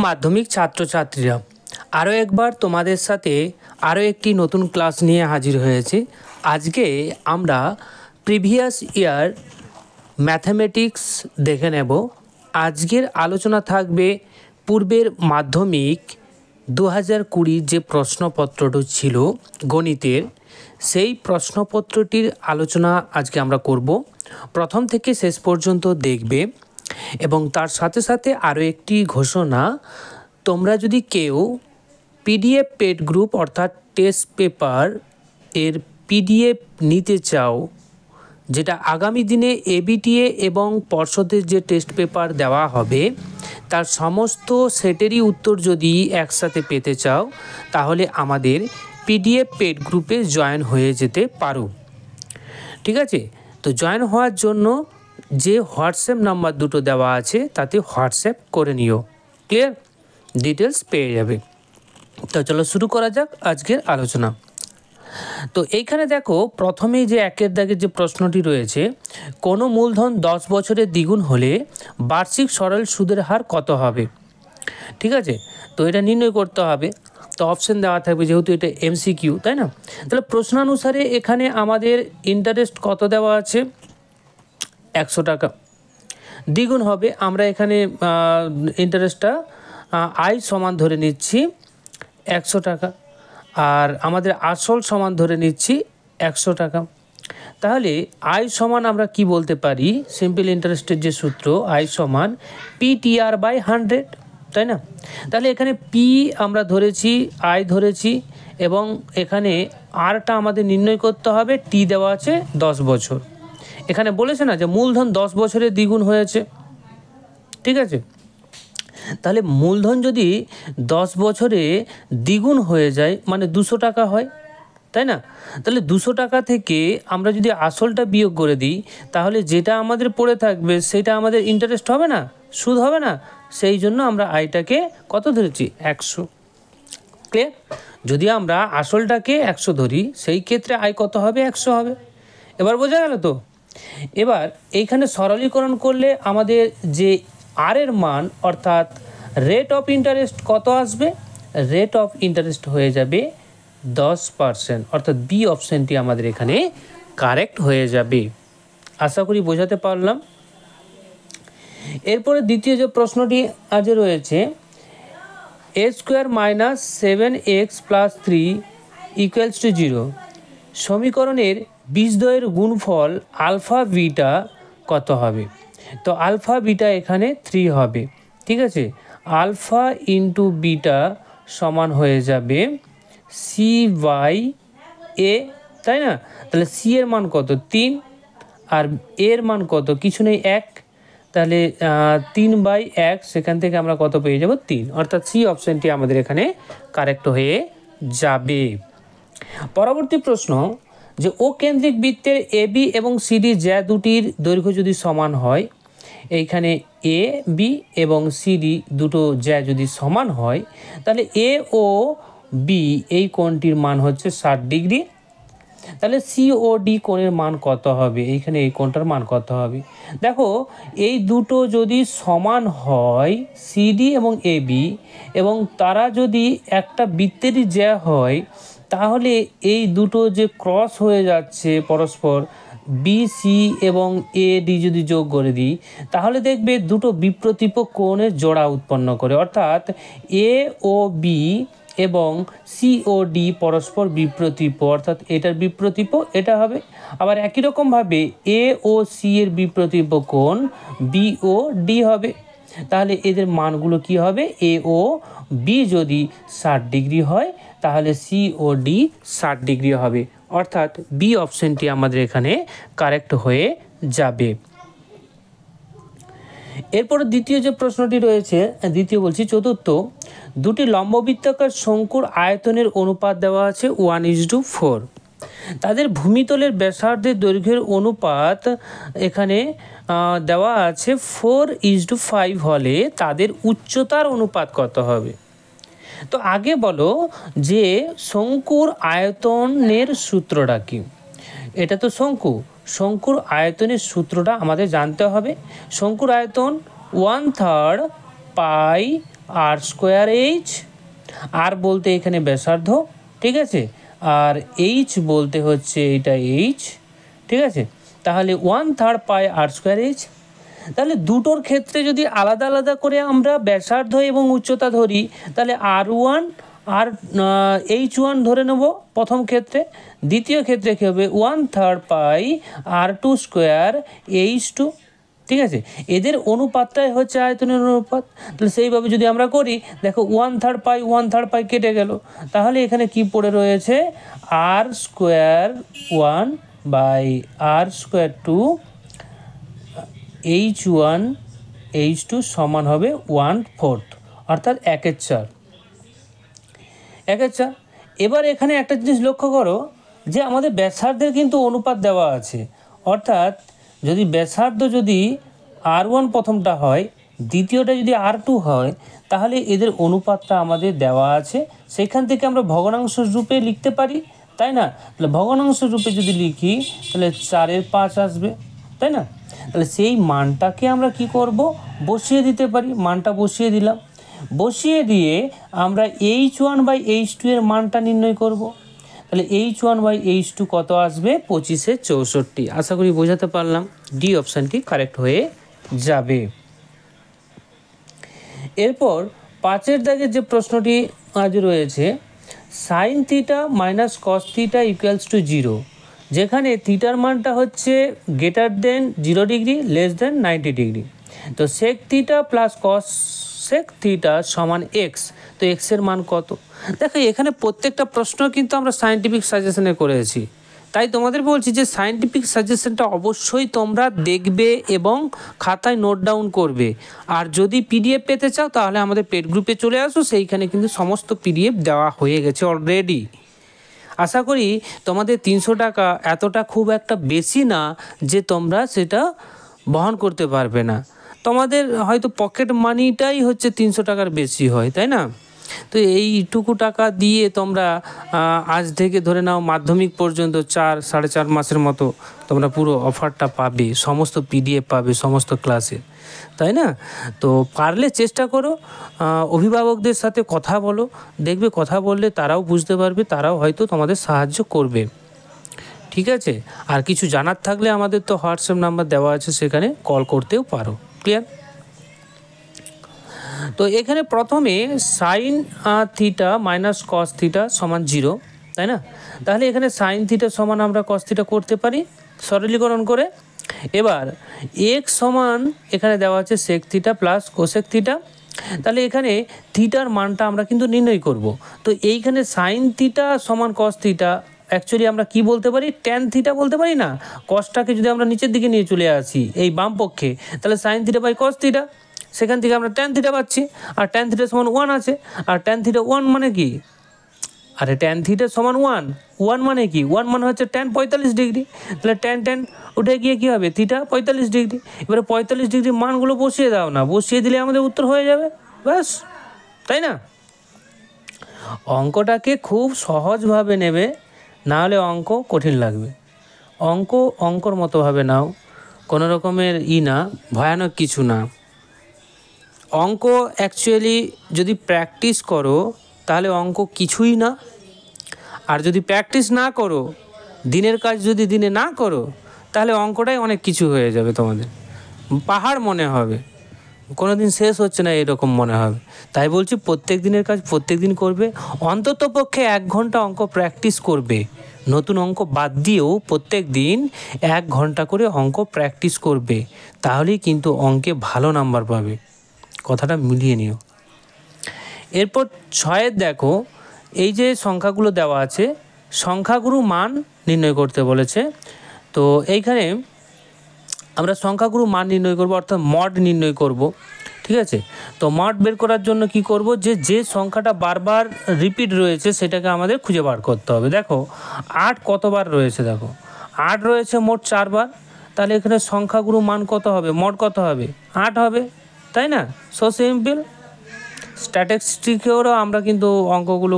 মাধ্যমিক ছাত্রছাত্রীরা আরও একবার তোমাদের সাথে আরও একটি নতুন ক্লাস নিয়ে হাজির হয়েছে। আজকে আমরা প্রিভিয়াস ইয়ার ম্যাথামেটিক্স দেখে নেব। আজকের আলোচনা থাকবে পূর্বের মাধ্যমিক 2020 যে প্রশ্নপত্রটি ছিল গণিতের, সেই প্রশ্নপত্রটির আলোচনা আজকে আমরা করব। প্রথম থেকে শেষ পর্যন্ত দেখবে এবং তার সাথে সাথে আরও একটি ঘোষণা, তোমরা যদি কেউ পিডিএফ পেড গ্রুপ অর্থাৎ টেস্ট পেপার এর পিডিএফ নিতে চাও, যেটা আগামী দিনে এবিটিএ এবং পর্ষদের যে টেস্ট পেপার দেওয়া হবে তার সমস্ত সেটেরই উত্তর যদি একসাথে পেতে চাও, তাহলে আমাদের পিডিএফ পেড গ্রুপে জয়েন হয়ে যেতে পারো। ঠিক আছে, তো জয়েন হওয়ার জন্য যে হোয়াটসঅ্যাপ নাম্বার দুটো দেওয়া আছে তাতে হোয়াটসঅ্যাপ করে নিও, ক্লিয়ার? ডিটেলস পেয়ে যাবে। তো চলো শুরু করা যাক আজকের আলোচনা। তো এইখানে দেখো, প্রথমেই যে একের দাগের যে প্রশ্নটি রয়েছে, কোনো মূলধন 10 বছরের দ্বিগুণ হলে বার্ষিক সরল সুদের হার কত হবে? ঠিক আছে, তো এটা নির্ণয় করতে হবে। তো অপশন দেওয়া থাকবে, যেহেতু এটা এমসিকিউ, তাই না? তাহলে প্রশ্নানুসারে এখানে আমাদের ইন্টারেস্ট কত দেওয়া আছে? 100 টাকা। দ্বিগুণ হবে, আমরা এখানে ইন্টারেস্টটা আয় সমান ধরে নিচ্ছি 100 টাকা, আর আমাদের আসল সমান ধরে নিচ্ছি 100 টাকা। তাহলে আয় সমান আমরা কি বলতে পারি? সিম্পল ইন্টারেস্টের যে সূত্র, আয় সমান PTR/100, তাই না? তাহলে এখানে পি আমরা ধরেছি, আয় ধরেছি, এবং এখানে আরটা আমাদের নির্ণয় করতে হবে। টি দেওয়া আছে 10 বছর। এখানে বলেছে না যে মূলধন 10 বছরের দ্বিগুণ হয়েছে, ঠিক আছে? তাহলে মূলধন যদি 10 বছরে দ্বিগুণ হয়ে যায় মানে 200 টাকা হয়, তাই না? তাহলে 200 টাকা থেকে আমরা যদি আসলটা বিয়োগ করে দিই, তাহলে যেটা আমাদের পড়ে থাকবে সেটা আমাদের ইন্টারেস্ট হবে না, সুদ হবে না। সেই জন্য আমরা আয়টাকে কত ধরেছি? 100, ক্লিয়ার? যদি আমরা আসলটাকে 100 ধরি, সেই ক্ষেত্রে আয় কত হবে? 100 হবে। এবার বোঝা গেল তো? এবার এইখানে সরলীকরণ করলে আমাদের যে আর এর মান অর্থাৎ রেট অফ ইন্টারেস্ট কত আসবে? রেট অফ ইন্টারেস্ট হয়ে যাবে 10%, অর্থাৎ বি অপশানটি আমাদের এখানে কারেক্ট হয়ে যাবে। আশা করি বোঝাতে পারলাম। এরপরে দ্বিতীয় যে প্রশ্নটি আজ রয়েছে, a² - 7x + 3 = 0 সমীকরণের বীজদ্বয়ের গুণফল আলফা বিটা কত হবে? তো আলফা বিটা এখানে 3 হবে, ঠিক আছে? আলফা ইন্টু বিটা সমান হয়ে যাবে C/A, তাই না? তাহলে সি এর মান কত? 3, আর এর মান কত? কিছু নেই, 1। তাহলে 3/1, সেখান থেকে আমরা কত পেয়ে যাব? 3, অর্থাৎ সি অপশানটি আমাদের এখানে কারেক্ট হয়ে যাবে। পরবর্তী প্রশ্ন, যে ও কেন্দ্রিক বৃত্তের এবি এবং সিডি জ্যা দুটির দৈর্ঘ্য যদি সমান হয়, এইখানে এ বি এবং সিডি দুটো জ্যা যদি সমান হয়, তাহলে এ ও বি এই কোণটির মান হচ্ছে 60 ডিগ্রি। তাহলে সিওডি কোণের মান কত হবে? এইখানে এই কোণটার মান কত হবে? দেখো, এই দুটো যদি সমান হয়, সিডি এবং এবি, এবং তারা যদি একটা বৃত্তেরই জ্যা হয়, তাহলে এই দুটো যে ক্রস হয়ে যাচ্ছে পরস্পর, বিসি এবং এডি যদি যোগ করে দিই, তাহলে দেখবে দুটো বিপ্রতীপ কোণের জোড়া উৎপন্ন করে, অর্থাৎ এ ও বি এবং সিওডি পরস্পর বিপ্রতীপ, অর্থাৎ এটার বিপ্রতীপ এটা হবে। আবার একই রকমভাবে এ ও সি এর বিপ্রতীপ কোণ বিওডি হবে। তাহলে এদের মানগুলো কি হবে? এ ও বি যদি 60 ডিগ্রি হয়, তাহলে সিওডি 60 ডিগ্রি হবে, অর্থাৎ বি অপশানটি আমাদের এখানে কারেক্ট হয়ে যাবে। এরপরে দ্বিতীয় যে প্রশ্নটি রয়েছে, চতুর্থ, দুটি লম্ববৃত্তাকার শঙ্কুর আয়তনের অনুপাত দেওয়া আছে 1:4। তাদের ভূমিতলের ব্যাসার্ধের দৈর্ঘ্যের অনুপাত এখানে দেওয়া আছে 4:5 হলে তাদের উচ্চতার অনুপাত কত হবে? তো আগে বলো যে শঙ্কুর আয়তনের সূত্রটা কি? এটা তো শঙ্কুর আয়তনের সূত্রটা আমাদের জানতে হবে। শঙ্কুর আয়তন 1/3 পাই আর স্কোয়ার এইচ, আর বলতে এখানে ব্যাসার্ধ, ঠিক আছে, আর এইচ বলতে হচ্ছে এটা এইচ, ঠিক আছে। তাহলে 1/3 পাই আর স্কোয়ার এইচ। তাহলে দুটোর ক্ষেত্রে যদি আলাদা আলাদা করে আমরা ব্যাসার্ধ এবং উচ্চতা ধরি, তাহলে R1 আর H1 ধরে নেব প্রথম ক্ষেত্রে। দ্বিতীয় ক্ষেত্রে কী হবে, 1/3 পাই R2 স্কোয়ার H2, ঠিক আছে। এদের অনুপাতটাই হচ্ছে আয়তনের অনুপাত। তাহলে সেইভাবে যদি আমরা করি, দেখো 1/3 পাই কেটে গেল, তাহলে এখানে কি পড়ে রয়েছে, R square 1 by R square 2 H1 H2 সমান হবে 1/4, অর্থাৎ 1/4। এবার এখানে একটা জিনিস লক্ষ্য করো যে আমাদের ব্যাসার্ধের কিন্তু অনুপাত দেওয়া আছে, অর্থাৎ যদি ব্যাসার্ধ যদি R1 প্রথমটা হয়, দ্বিতীয়টা যদি R2 হয়, তাহলে এদের অনুপাতটা আমাদের দেওয়া আছে। সেখান থেকে আমরা ভগ্নাংশ রূপে লিখতে পারি, তাই না? তাহলে ভগ্নাংশ রূপে যদি লিখি, তাহলে 4/5 আসবে, তাই না? তাহলে সেই মানটাকে আমরা কি করব, বসিয়ে দিতে পারি। মানটা বসিয়ে দিলাম, বসিয়ে দিয়ে আমরা H1 বাই H2 এর মানটা নির্ণয় করব। তাহলে H1 বাই H2 কত আসবে, 25/64। আশা করি বোঝাতে পারলাম। ডি অপশানটি কারেক্ট হয়ে যাবে। এরপর 5-এর দাগের যে প্রশ্নটি আজ রয়েছে, sine theta minus cos theta equals to 0, যেখানে থিটার মানটা হচ্ছে greater than 0 degree, less than 90 degree. তো sec theta plus cosec theta সমান এক্স। তো এক্সের মান কত? দেখো এখানে প্রত্যেকটা প্রশ্ন কিন্তু আমরা সায়েন্টিফিক সাজেশনে করেছি, তাই তোমাদের বলছি যে সায়েন্টিফিক সাজেশনটা অবশ্যই তোমরা দেখবে এবং খাতায় নোট ডাউন করবে। আর যদি পিডিএফ পেতে চাও তাহলে আমাদের পেড গ্রুপে চলে আসো, সেইখানে কিন্তু সমস্ত পিডিএফ দেওয়া হয়ে গেছে অলরেডি। আশা করি তোমাদের 300 টাকা এতটা খুব একটা বেশি না যে তোমরা সেটা বহন করতে পারবে না। তোমাদের হয়তো পকেট মানিটাই হচ্ছে 300 টাকার বেশি হয়, তাই না? তো এইটুকু টাকা দিয়ে তোমরা আজ থেকে ধরে নাও মাধ্যমিক পর্যন্ত 4-4.5 মাসের মতো তোমরা পুরো অফারটা পাবে, সমস্ত পিডিএফ পাবে সমস্ত ক্লাসে, তাই না? তো পারলে চেষ্টা করো, অভিভাবকদের সাথে কথা বলো, দেখবে কথা বললে তারাও বুঝতে পারবে, তারাও হয়তো তোমাদের সাহায্য করবে, ঠিক আছে? আর কিছু জানার থাকলে আমাদের তো হোয়াটসঅ্যাপ নাম্বার দেওয়া আছে, সেখানে কল করতেও পারো। ক্লিয়ার? তো এখানে প্রথমে sign theta minus cos theta সমান 0, তাই না? তাহলে এখানে সাইন থিটা সমান আমরা কস থিটা করতে পারি সরলীকরণ করে। এবার এক্স সমান এখানে দেওয়া আছে sec theta plus cosec theta. তাহলে এখানে থিটার মানটা আমরা কিন্তু নির্ণয় করব। তো এইখানে সাইন থিটা সমান কস থিটা, অ্যাকচুয়ালি আমরা কি বলতে পারি, ট্যান থিটা বলতে পারি না? কসটাকে যদি আমরা নিচের দিকে নিয়ে চলে আসি এই বাম পক্ষে, তাহলে sine theta by cos theta, সেখান থেকে আমরা ট্যান থিটা পাচ্ছি। আর ট্যান থিটা সমান 1 আছে। আর ট্যান থিটা 1 মানে কি, আরে ট্যান থিটা সমান 1 মানে কি, 1 মানে হচ্ছে ট্যান 45 ডিগ্রি। তাহলে ট্যান উঠে গিয়ে কী হবে, থিটা 45 ডিগ্রি। এবারে 45 ডিগ্রির মানগুলো বসিয়ে দাও না, বসিয়ে দিলে আমাদের উত্তর হয়ে যাবে, ব্যাস, তাই না? অঙ্কটাকে খুব সহজভাবে নেবে, না হলে অঙ্ক কঠিন লাগবে। অঙ্কর মতোভাবে নাও, কোনো রকমের না, ভয়ানক কিছু না। অঙ্ক অ্যাকচুয়ালি যদি প্র্যাকটিস করো তাহলে অঙ্ক কিছুই না। আর যদি প্র্যাকটিস না করো, দিনের কাজ যদি দিনে না করো, তাহলে অঙ্কটাই অনেক কিছু হয়ে যাবে, তোমাদের পাহাড় মনে হবে, কোনো দিন শেষ হচ্ছে না এরকম মনে হবে। তাই বলছি প্রত্যেক দিনের কাজ প্রত্যেক দিন করবে, অন্তত পক্ষে 1 ঘন্টা অঙ্ক প্র্যাকটিস করবে। নতুন অঙ্ক বাদ দিয়েও প্রত্যেক দিন 1 ঘন্টা করে অঙ্ক প্র্যাকটিস করবে, তাহলেই কিন্তু অঙ্কে ভালো নাম্বার পাবে। কথাটা মিলিয়ে নিও। এরপর 6-এর দেখো, এই যে সংখ্যাগুলো দেওয়া আছে, সংখ্যাগুরু মান নির্ণয় করতে বলেছে। তো এইখানে আমরা সংখ্যাগুরু মান নির্ণয় করব, অর্থাৎ মড নির্ণয় করব, ঠিক আছে? তো মড বের করার জন্য কি করব, যে সংখ্যাটা বারবার রিপিট রয়েছে সেটাকে আমাদের খুঁজে বার করতে হবে। দেখো 8 কতবার রয়েছে, দেখো 8 রয়েছে মোট 4 বার। তাহলে এখানে সংখ্যাগুরু মান কত হবে, মড কত হবে, 8 হবে, তাই না? So simple. স্ট্যাটিস্টিকেরও আমরা কিন্তু অঙ্কগুলো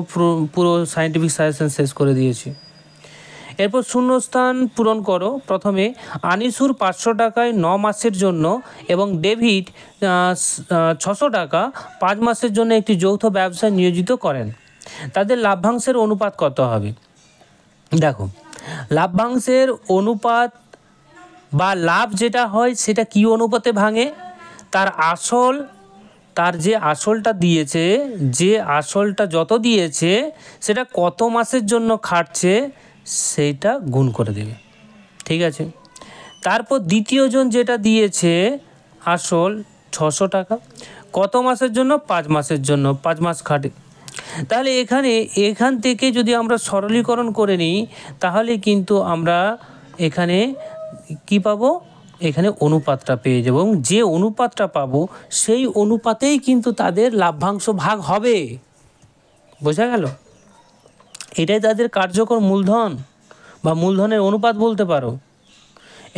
পুরো সায়েন্টিফিক সাজেশন শেষ করে দিয়েছি। এরপর শূন্যস্থান পূরণ করো। প্রথমে আনিসুর 500 টাকায় 9 মাসের জন্য এবং ডেভিড 600 টাকা 5 মাসের জন্য একটি যৌথ ব্যবসায় নিয়োজিত করেন। তাদের লাভ্যাংশের অনুপাত কত হবে? দেখো, লাভ্যাংশের অনুপাত বা লাভ যেটা হয় সেটা কি অনুপাতে ভাঙে? তার যে আসলটা দিয়েছে, যে আসলটা যত দিয়েছে সেটা কত মাসের জন্য খাটছে সেইটা গুণ করে দেবে। ঠিক আছে, তারপর দ্বিতীয়জন যেটা দিয়েছে আসল 600 টাকা, কত মাসের জন্য? 5 মাসের জন্য, 5 মাস খাটে। তাহলে এখান থেকে যদি আমরা সরলীকরণ করে নিই তাহলে কিন্তু আমরা এখানে কি পাবো? এখানে অনুপাতটা পেয়ে যাব এবং যে অনুপাতটা পাবো সেই অনুপাতেই কিন্তু তাদের লাভ্যাংশ ভাগ হবে। বোঝা গেল? এটাই তাদের কার্যকর মূলধন বা মূলধনের অনুপাত বলতে পারো।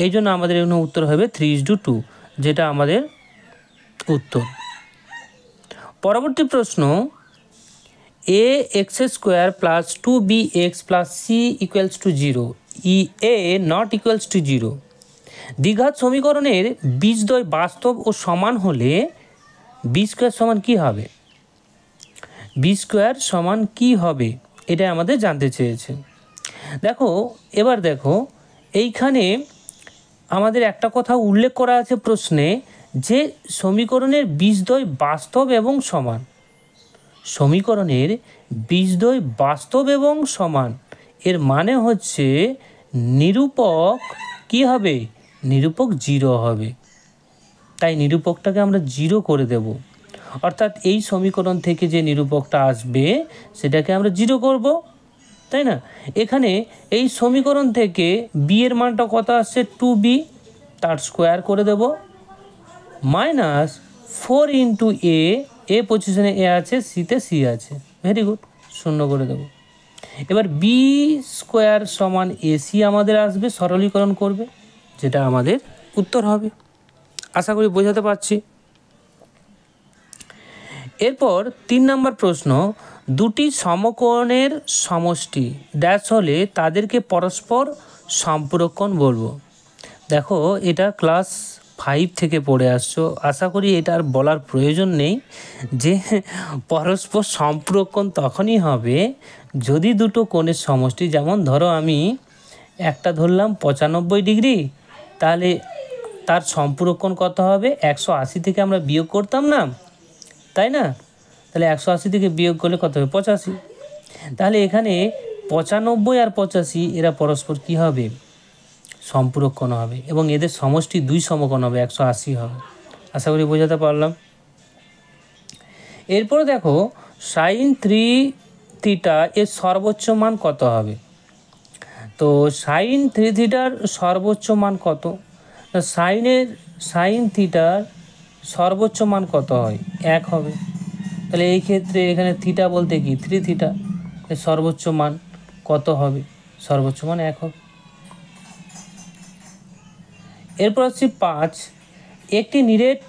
এই জন্য আমাদের এখানে উত্তর হবে 3:2, যেটা আমাদের উত্তর। পরবর্তী প্রশ্ন, ax² + 2bx + c = 0, a not equals to 0। দ্বিঘাত সমীকরণের বীজদ্বয় বাস্তব ও সমান হলে b² সমান কী হবে? b² সমান কী হবে এটা আমাদের জানতে চেয়েছে। এবার দেখো এইখানে আমাদের একটা কথা উল্লেখ করা আছে প্রশ্নে, যে সমীকরণের বীজদ্বয় বাস্তব এবং সমান। সমীকরণের বীজদ্বয় বাস্তব এবং সমান এর মানে হচ্ছে নিরূপক কি হবে? নিরূপক 0 হবে। তাই নিরূপকটাকে আমরা 0 করে দেব, অর্থাৎ এই সমীকরণ থেকে যে নিরূপকটা আসবে সেটাকে আমরা 0 করব, তাই না? এখানে এই সমীকরণ থেকে বি এর মানটা কত আসছে? 2b, তার স্কোয়ার করে দেব, মাইনাস 4 ইন্টু এ পজিশনে এ আছে, সিতে সি আছে, ভেরি গুড, 0 করে দেব। এবার b² সমান এসি আমাদের আসবে, সরলীকরণ করবে, যেটা আমাদের উত্তর হবে। আশা করি বোঝাতে পারছি। এরপর 3 নম্বর প্রশ্ন, দুটি সমকোণের সমষ্টি ড্যাশ হলে তাদেরকে পরস্পর সম্পূরকণ বলবো। দেখো, এটা ক্লাস 5 থেকে পড়ে আসছো, আশা করি এটা আর বলার প্রয়োজন নেই যে পরস্পর সম্পূরকণ তখনই হবে যদি দুটো কোণের সমষ্টি, যেমন ধরো আমি একটা ধরলাম 95 ডিগ্রি, তাহলে তার সম্পূরকণ কত হবে? 180 থেকে আমরা বিয়োগ করতাম না, তাই না? তাহলে 180 থেকে বিয়োগ করলে কত হবে? 85। তাহলে এখানে 95 আর 85 এরা পরস্পর কি হবে? সম্পূরকণ হবে এবং এদের সমষ্টি 2 সমকোণ হবে, 180 হবে। আশা করি বোঝাতে পারলাম। এরপরে দেখো, sin 3θ এর সর্বোচ্চ মান কত হবে? তো sin 3θর সর্বোচ্চ মান কত? sin থিটার সর্বোচ্চ মান কত হয়? 1 হবে। তাহলে এই ক্ষেত্রে এখানে থিটা বলতে কি 3θ, এর সর্বোচ্চ মান কত হবে? সর্বোচ্চ মান 1 হবে। এরপর হচ্ছে 5, একটি নিরেট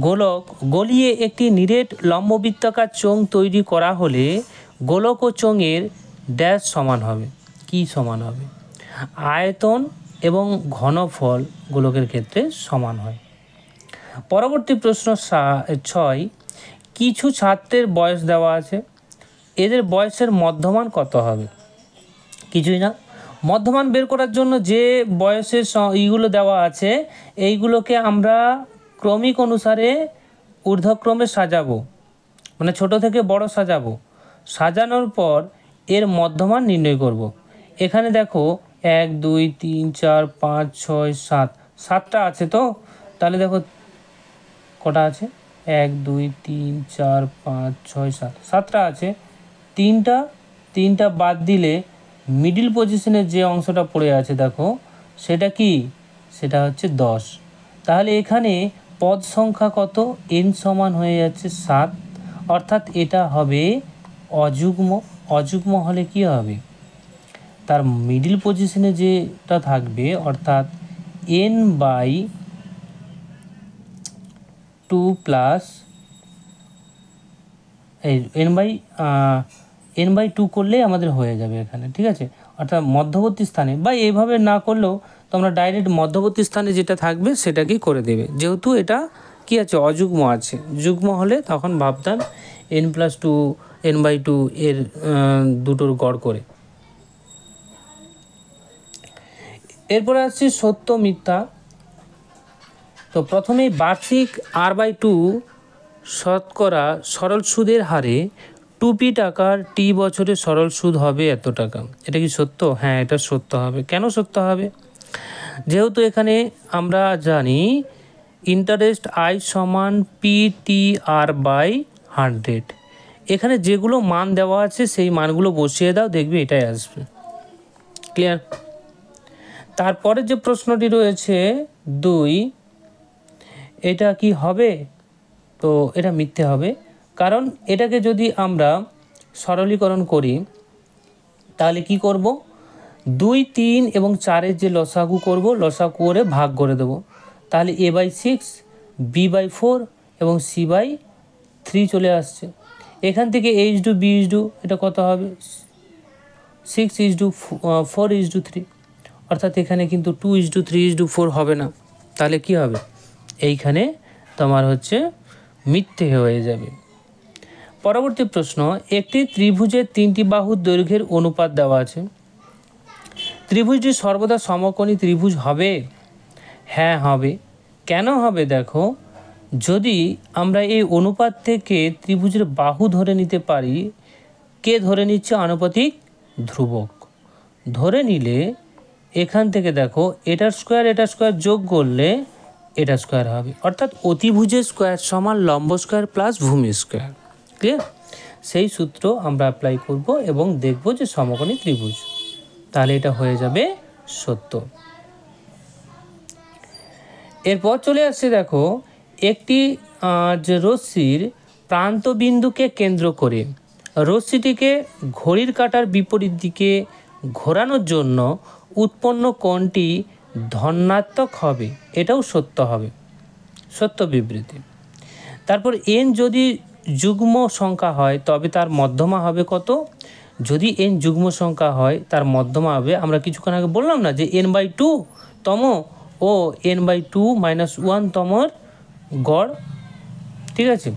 গোলক গলিয়ে একটি নিরেট লম্ববৃত্তাকার চোঙ তৈরি করা হলে গোলক ও চোঙের ড্যাশ সমান হবে। কি সমান হবে? আয়তন এবং ঘনফল গোলকের ক্ষেত্রে সমান হয়। পরবর্তী প্রশ্ন 6, কিছু ছাত্রের বয়স দেওয়া আছে, এদের বয়সের মধ্যমান কত হবে? কিছুই না, মধ্যমান বের করার জন্য যে বয়সের এইগুলো দেওয়া আছে এইগুলোকে আমরা ক্রমিক অনুসারে ঊর্ধ্বক্রমে সাজাবো, মানে ছোট থেকে বড় সাজাবো। সাজানোর পর এর মধ্যমান নির্ণয় করব। এখানে দেখো 1 2 3 4 5 6 7, 7টা আছে। তো তাহলে দেখো কটা আছে? 1 2 3 4 5 6 7, 7টা আছে। তিনটা বাদ দিলে মিডিল পজিশনে যে অংশটা পড়ে আছে দেখো সেটা কি? সেটা হচ্ছে 10। তাহলে এখানে পদ সংখ্যা কত? n সমান হয়ে যাচ্ছে 7, অর্থাৎ এটা হবে অযুগ্ম। অযুগ্ম হলে কি হবে? তার মিডিল পজিশনে যেটা থাকবে অর্থাৎ n/2 প্লাস n/2 করলেই আমাদের হয়ে যাবে এখানে, ঠিক আছে? অর্থাৎ মধ্যবর্তী স্থানে, বা এইভাবে না করলেও তোমরা ডাইরেক্ট মধ্যবর্তী স্থানে যেটা থাকবে সেটাকেই করে দেবে। যেহেতু এটা কি আছে, অযুগ্ম আছে, যুগ্ম হলে তখন ভাবতাম n+2 n/2 এর দুটোর গড় করে। এরপরে আসছে সত্য মিথ্যা। তো প্রথমেই বার্ষিক r/2 শতকরা সরল সুদের হারে 2p টাকার টি বছরে সরল সুদ হবে এত টাকা। এটা কি সত্য? হ্যাঁ, এটা সত্য হবে। কেন সত্য হবে? যেহেতু এখানে আমরা জানি ইন্টারেস্ট আই সমান PTR/100। এখানে যেগুলো মান দেওয়া আছে সেই মানগুলো বসিয়ে দাও, দেখবে এটাই আসবে। ক্লিয়ার? তারপরে যে প্রশ্নটি রয়েছে 2, এটা কি হবে? তো এটা মিথ্যে হবে, কারণ এটাকে যদি আমরা সরলীকরণ করি তাহলে কি করব, 2, 3 এবং 4-এর যে লসাগু করব, লসাগু করে ভাগ করে দেব, তাহলে a/6, b/4 এবং c/3 চলে আসছে। এখান থেকে h/b/, এটা কত হবে, 6:4:3, অর্থাৎ এখানে কিন্তু 2:3:4 হবে না। তাহলে কি হবে, এইখানে তোমার হচ্ছে মিথ্যে হয়ে যাবে। পরবর্তী প্রশ্ন, একটি ত্রিভুজের 3টি বাহুর দৈর্ঘ্যের অনুপাত দেওয়া আছে। ত্রিভুজটি সর্বদা সমকোণী ত্রিভুজ হবে? হ্যাঁ হবে। কেন হবে দেখো, যদি আমরা এই অনুপাত থেকে ত্রিভুজের বাহু ধরে নিতে পারি, কে ধরে নিচ্ছে, আনুপাতিক ধ্রুবক ধরে নিলে এখান থেকে দেখো এটার স্কোয়ার যোগ করলে এটা স্কোয়ার হবে, অর্থাৎ অতিভুজের স্কোয়ার সমান লম্ব স্কোয়ার প্লাস ভূমি স্কোয়ার। ক্লিয়ার? সেই সূত্র আমরা অ্যাপ্লাই করব এবং দেখব যে সমকোণী ত্রিভুজ, তাহলে এটা হয়ে যাবে সত্য। এরপর চলে আসছে দেখো, একটি যে রশ্মির প্রান্তবিন্দুকে কেন্দ্র করে রশ্মিটিকে ঘড়ির কাঁটার বিপরীত দিকে ঘোরানোর জন্য উৎপন্ন কোণটি ধনাত্মক হবে। এটাও সত্য হবে, সত্য বিবৃতি। তারপর n যদি যুগ্ম সংখ্যা হয় তবে তার মধ্যমা হবে কত? যদি n যুগ্ম সংখ্যা হয় তার মধ্যমা হবে, আমরা কিছুক্ষণ আগে বললাম না যে n/2 তম ও n/2 - 1 তমর গড়। ঠিক আছে,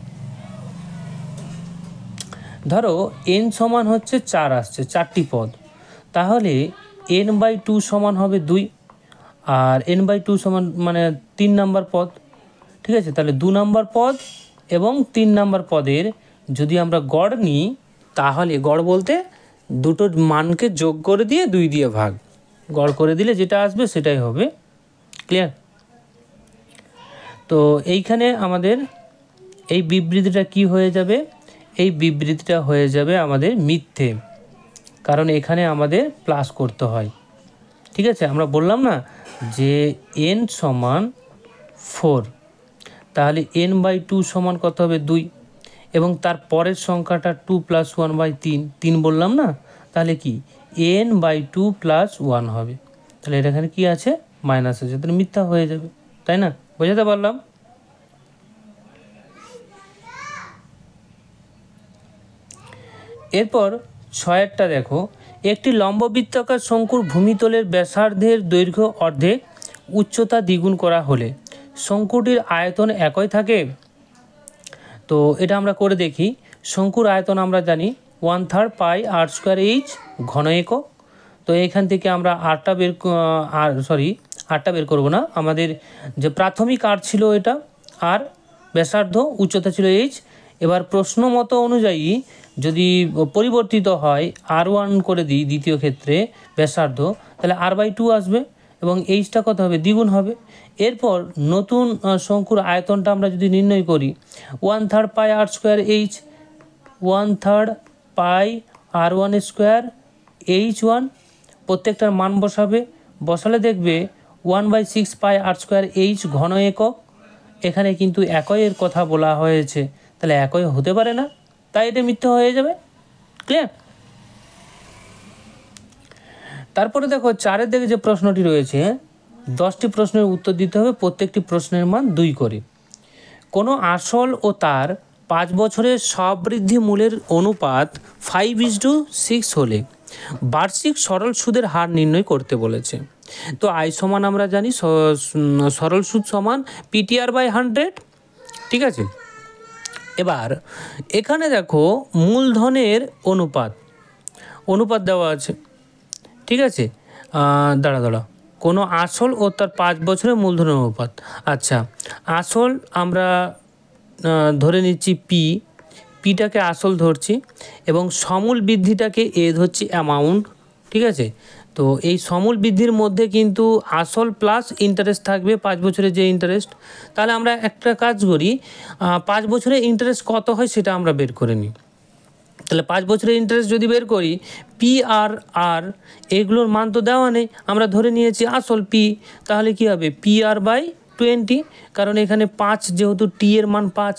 ধরো n সমান হচ্ছে 4 আসছে, 4টি পদ, তাহলে n/2 সমান হবে 2, আর n/2 সমান মানে 3 নাম্বার পদ। ঠিক আছে, তাহলে 2 নাম্বার পদ এবং 3 নাম্বার পদের যদি আমরা গড় নিই, তাহলে গড় বলতে দুটোর মানকে যোগ করে দিয়ে 2 দিয়ে ভাগ, গড় করে দিলে যেটা আসবে সেটাই হবে। ক্লিয়ার? তো এইখানে আমাদের এই বিবৃতিটা কি হয়ে যাবে, এই বিবৃতিটা হয়ে যাবে আমাদের মিথ্যে, কারণ এখানে আমাদের প্লাস করতে হয়। ঠিক আছে, আমরা বললাম না যে n সমান 4, তাহলে n/2 সমান কত হবে, 2, এবং তার পরের সংখ্যাটা 2 + 1/3, 3 বললাম না, তাহলে কি n/2 + 1 হবে। তাহলে এটা এখানে কী আছে, মাইনাস আছে, তাহলে মিথ্যা হয়ে যাবে, তাই না? বোঝাতে পারলাম? এরপর 6-এরটা দেখো, একটি লম্ববৃত্তাকার শঙ্কুর ভূমিতলের ব্যাসার্ধের দৈর্ঘ্য অর্ধেক, উচ্চতা দ্বিগুণ করা হলে শঙ্কুটির আয়তন একই থাকে। তো এটা আমরা করে দেখি। শঙ্কুর আয়তন আমরা জানি 1/3 πr²h ঘন একক। তো এখান থেকে আমরা আরটা বের করব না, আমাদের যে প্রাথমিক আর ছিল এটা আর, ব্যাসার্ধ, উচ্চতা ছিল h। এবার প্রশ্ন মতো অনুযায়ী যদি পরিবর্তিত হয় r1 করে দিই দ্বিতীয় ক্ষেত্রে ব্যাসার্ধ, তাহলে r/2 আসবে এবং এইচটা কত হবে, দ্বিগুণ হবে। এরপর নতুন শঙ্কুর আয়তনটা আমরা যদি নির্ণয় করি 1/3 πr²h, 1/3 πr1² h1, প্রত্যেকটার মান বসালে দেখবে 1/6 πr²h ঘন একক। এখানে কিন্তু একইয়ের কথা বলা হয়েছে, তাহলে একই হতে পারে না, তাই এটা মিথ্যা হয়ে যাবে। ক্লিয়ার? তারপরে দেখো 4-এর দিকে যে প্রশ্নটি রয়েছে, 10টি প্রশ্নের উত্তর দিতে হবে, প্রত্যেকটি প্রশ্নের মান 2 করে। কোনো আসল ও তার 5 বছরের সবৃদ্ধি মূলের অনুপাত 5:6 হলে বার্ষিক সরল সুদের হার নির্ণয় করতে বলেছে। তো আই সমান আমরা জানি সরল সুদ সমান পিটিআর বাই 100, ঠিক আছে। এবার এখানে দেখো মূলধনের অনুপাত দেওয়া আছে, ঠিক আছে। দাঁড়া কোনো আসল ও তার 5 বছরের মূলধনের অনুপাত। আচ্ছা, আসল আমরা ধরে নিচ্ছি পিটাকে আসল ধরছি এবং সমূল বৃদ্ধিটাকে ধরছি অ্যামাউন্ট, ঠিক আছে। তো এই সমূল বৃদ্ধির মধ্যে কিন্তু আসল প্লাস ইন্টারেস্ট থাকবে, 5 বছরের যে ইন্টারেস্ট। তাহলে আমরা একটা কাজ করি, 5 বছরের ইন্টারেস্ট কত হয় সেটা আমরা বের করে নিই। তাহলে 5 বছরের ইন্টারেস্ট যদি বের করি, PRR এগুলোর মান তো দেওয়া নেই, আমরা ধরে নিয়েছি আসল P, তাহলে কি হবে PR বাই 20, কারণ এখানে 5 যেহেতু টি এর মান 5,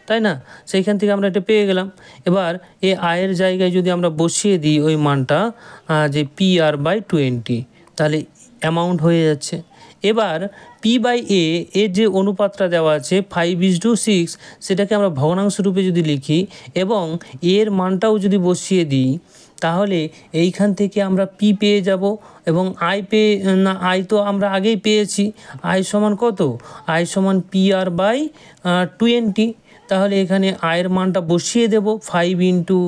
তাই না, সেইখান থেকে আমরা এটা পেয়ে গেলাম। এবার এই আয়ের জায়গায় যদি আমরা বসিয়ে দিই ওই মানটা যে PR বাই 20, তাহলে অ্যামাউন্ট হয়ে যাচ্ছে। এবার P/A এর যে অনুপাতটা দেওয়া আছে 5:6, সেটাকে আমরা ভগ্নাংশ রূপে যদি লিখি এবং এর মানটাও যদি বসিয়ে দিই, তাহলে এইখান থেকে আমরা P পেয়ে যাব এবং আই তো আমরা আগেই পেয়েছি। আই সমান কত? আই সমান PR বাই 20। তাহলে এখানে আয়ের মানটা বসিয়ে দেব 5 ইন্টু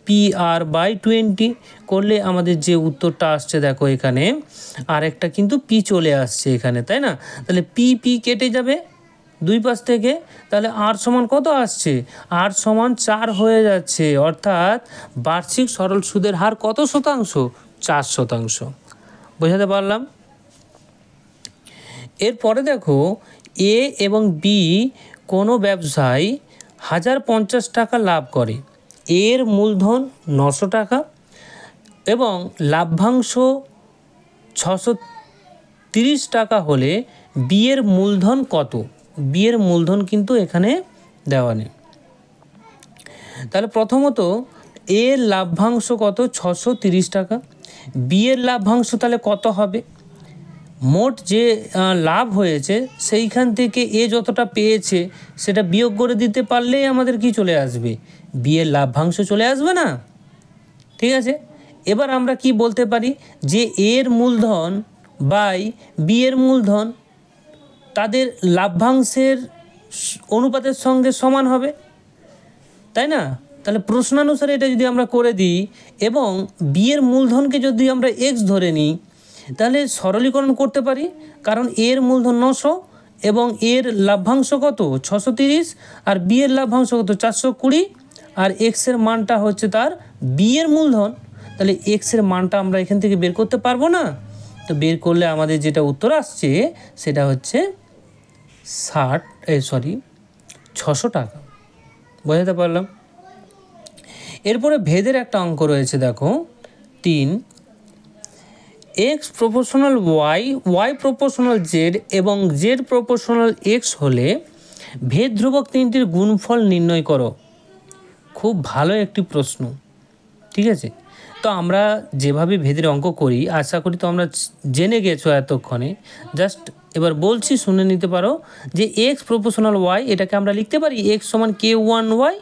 PR বাই 20 করলে আমাদের যে উত্তরটা আসছে, দেখো এখানে আরেকটা কিন্তু P চলে আসছে এখানে, তাই না। তাহলে P কেটে যাবে দুই পাশ থেকে, তাহলে আর সমান কত আসছে? আর সমান 4 হয়ে যাচ্ছে। অর্থাৎ বার্ষিক সরল সুদের হার কত শতাংশ? 4%। বোঝাতে পারলাম? এরপরে দেখো এ এবং বি কোনো ব্যবসায় 1050 টাকা লাভ করে, এর মূলধন 900 টাকা এবং লাভ্যাংশ 630 টাকা হলে বি এর মূলধন কত? বি এর মূলধন কিন্তু এখানে দেওয়া নেই। তাহলে প্রথমত এর লাভ্যাংশ কত? 630 টাকা। বি এর লাভ্যাংশ তাহলে কত হবে? মোট যে লাভ হয়েছে সেইখান থেকে এ যতটা পেয়েছে সেটা বিয়োগ করে দিতে পারলেই আমাদের কি চলে আসবে? বি এর লাভ্যাংশ চলে আসবে না? ঠিক আছে। এবার আমরা কি বলতে পারি যে এর মূলধন বাই বি এর মূলধন তাদের লাভ্যাংশের অনুপাতের সঙ্গে সমান হবে, তাই না। তাহলে প্রশ্নানুসারে এটা যদি আমরা করে দিই এবং বি এর মূলধনকে যদি আমরা এক্স ধরে নিই, তাহলে সরলীকরণ করতে পারি, কারণ এর মূলধন 900 এবং এর লাভ্যাংশ কত? 630, আর বি এর লাভ্যাংশ কত? 420, আর এক্সের মানটা হচ্ছে তার বি এর মূলধন। তাহলে এক্সের মানটা আমরা এখান থেকে বের করতে পারবো না? তো বের করলে আমাদের যেটা উত্তর আসছে সেটা হচ্ছে 600 টাকা। বোঝাতে পারলাম? এরপরে ভেদের একটা অঙ্ক রয়েছে, দেখো 3, x proportional y, y proportional z এবং z প্রপোর্শনাল x হলে ভেদ ধ্রুবক তিনটির গুণফল নির্ণয় করো। খুব ভালো একটি প্রশ্ন, ঠিক আছে। তো আমরা যেভাবে ভেদের অঙ্ক করি আশা করি তো আমরা জেনে গেছো এতক্ষণে। জাস্ট এবার বলছি, শুনে নিতে পারো যে এক্স প্রপোর্শনাল ওয়াই এটাকে আমরা লিখতে পারি এক্স সমান K1y।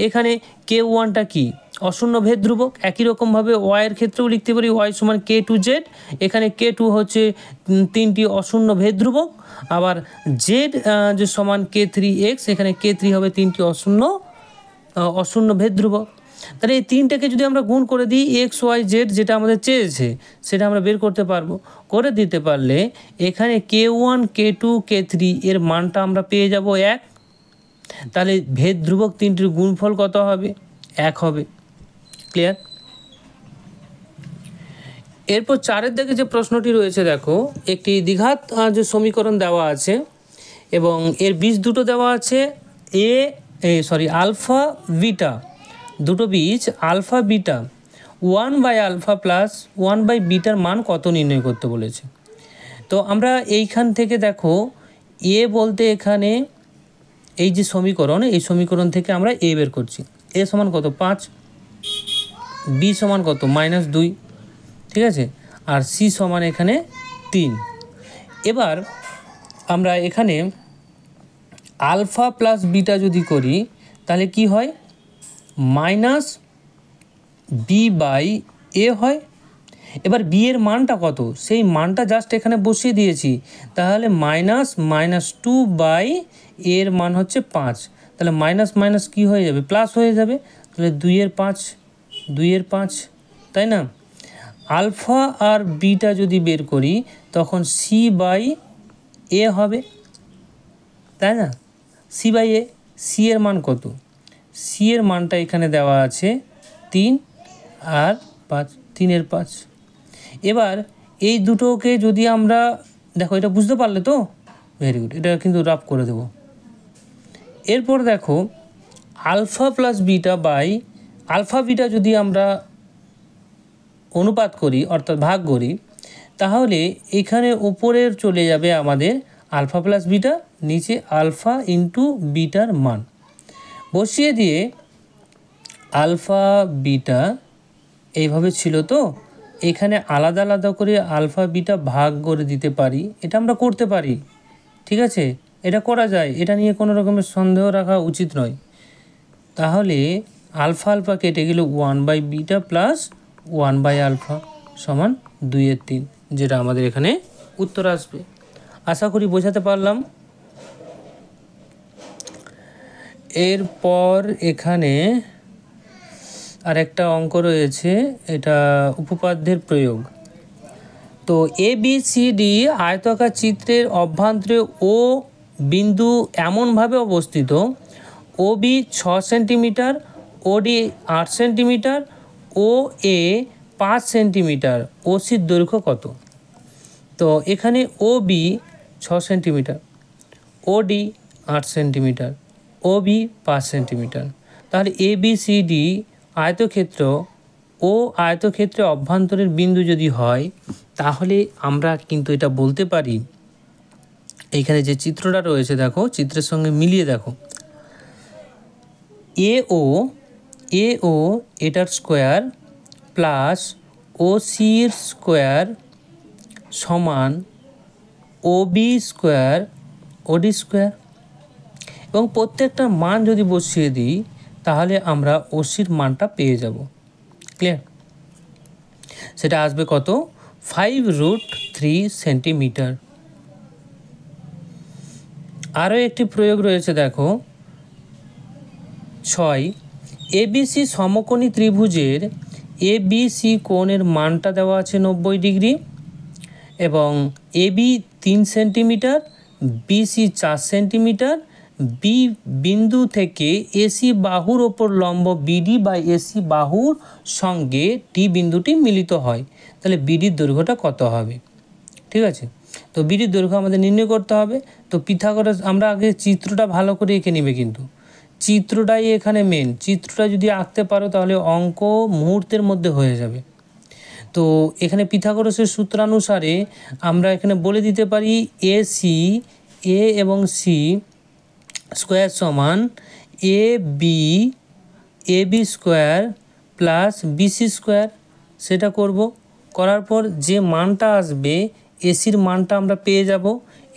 এখানে K1টা কি? অশূন্য ভেদ ধ্রুবক। একই রকমভাবে ওয়াইয়ের ক্ষেত্রেও লিখতে পারি ওয়াই সমান K2z। এখানে K2 হচ্ছে 3টি অশূন্য ভেদ ধ্রুবক। আবার জেড যে সমান K3x, এখানে K3 হবে 3টি অশূন্য ভেদ ধ্রুবক। তাহলে এই তিনটাকে যদি আমরা গুণ করে দিই XYZ যেটা আমাদের চেয়েছে সেটা আমরা বের করতে পারবো। করে দিতে পারলে এখানে K1 K2 K3 এর মানটা আমরা পেয়ে যাব 1। তাহলে ভেদ ধ্রুবক তিনটির গুণফল কত হবে? 1 হবে। ক্লিয়ার? এরপর 4-এর দিকে যে প্রশ্নটি রয়েছে, দেখো একটি দ্বিঘাত যে সমীকরণ দেওয়া আছে এবং এর বীজ দুটো দেওয়া আছে আলফা বিটা, দুটো বীজ আলফা বিটা, 1/α প্লাস 1/βর মান কত নির্ণয় করতে বলেছে। তো আমরা এইখান থেকে দেখো এ বলতে এখানে এই যে সমীকরণ, এই সমীকরণ থেকে আমরা এ বের করছি। এ সমান কত? 5, বি সমান কত? -2, ঠিক আছে, আর সি সমান এখানে 3। এবার আমরা এখানে আলফা প্লাস বিটা যদি করি তাহলে কি হয়? -b/a এ হয়। এবার বি এর মানটা কত, সেই মানটা জাস্ট এখানে বসিয়ে দিয়েছি, তাহলে -2 বাই এর মান হচ্ছে 5, তাহলে মাইনাস মাইনাস কী হয়ে যাবে, প্লাস হয়ে যাবে, তাহলে 2/5, তাই না। আলফা আর বিটা যদি বের করি তখন সি বাই এ হবে, তাই না। সি বাই এ, সি এর মান কত, সি এর মানটা এখানে দেওয়া আছে 3 আর 5, 3/5। এবার এই দুটোকে যদি আমরা, দেখো এটা বুঝতে পারলে তো, ভেরি গুড, এটা কিন্তু রাফ করে দেব। এরপর দেখো alpha plus beta by alpha beta যদি আমরা অনুপাত করি অর্থাৎ ভাগ করি, তাহলে এখানে ওপরের চলে যাবে আমাদের আলফা প্লাস বিটা, নিচে আলফা ইন্টু বিটার মান বসিয়ে দিয়ে আলফা বিটা এইভাবে ছিল তো, এখানে আলাদা আলাদা করে আলফা বিটা ভাগ করে দিতে পারি, এটা আমরা করতে পারি, ঠিক আছে, এটা করা যায়, এটা নিয়ে কোনো রকমের সন্দেহ রাখা উচিত নয়। তাহলে আলফা আলফা কেটে গেলে 1/β প্লাস 1/α সমান 2/3, যেটা আমাদের এখানে উত্তর আসবে। আশা করি বোঝাতে পারলাম। এরপর এখানে আর একটা অঙ্ক রয়েছে, এটা উপপাদ্যের প্রয়োগ। তো ABCD আয়তাকার চিত্রের অভ্যন্তরে ও বিন্দু এমনভাবে অবস্থিত, OB 6 centimetre, OD 8 centimetre, OA 5 centimetre, OCর দৈর্ঘ্য কত। তো এখানে OB 6 centimetre, OD 8 centimetre, OB 5 centimetre, তাহলে ABCD আয়তক্ষেত্র ও আয়তক্ষেত্রে অভ্যন্তরের বিন্দু যদি হয়, তাহলে আমরা কিন্তু এটা বলতে পারি, এইখানে যে চিত্রটা রয়েছে দেখো, চিত্রের সঙ্গে মিলিয়ে দেখো, AO এটার স্কোয়ার প্লাস OCর স্কোয়ার সমান OB স্কোয়ার OD স্কোয়ার, এবং প্রত্যেকটা মান যদি বসিয়ে দিই তাহলে আমরা OCর মানটা পেয়ে যাব। ক্লিয়ার, সেটা আসবে কত, 5√3 সেন্টিমিটার। আরও একটি প্রয়োগ রয়েছে দেখো 6, ABC সমকোণী ত্রিভুজের ABC কোণের মানটা দেওয়া আছে 90 ডিগ্রি, এবং AB 3 centimetre, BC 4 centimetre, B বিন্দু থেকে AC বাহুর ওপর লম্ব BD বা AC বাহুর সঙ্গে D বিন্দুটি মিলিত হয়, তাহলে BDর দৈর্ঘ্যটা কত হবে। ঠিক আছে, তো BDর দৈর্ঘ্য আমাদের নির্ণয় করতে হবে। তো পিথাগোরাস, আমরা আগে চিত্রটা ভালো করে এঁকে নেবে, কিন্তু চিত্রটাই এখানে মেন, চিত্রটা যদি আঁকতে পারো তাহলে অঙ্ক মুহূর্তের মধ্যে হয়ে যাবে। তো এখানে পিথাগোরাসের সূত্রানুসারে আমরা এখানে বলে দিতে পারি AC A এবং C স্কোয়ার সমান AB square plus BC square, সেটা করব। করার পর যে মানটা আসবে এসির মানটা আমরা পেয়ে যাব,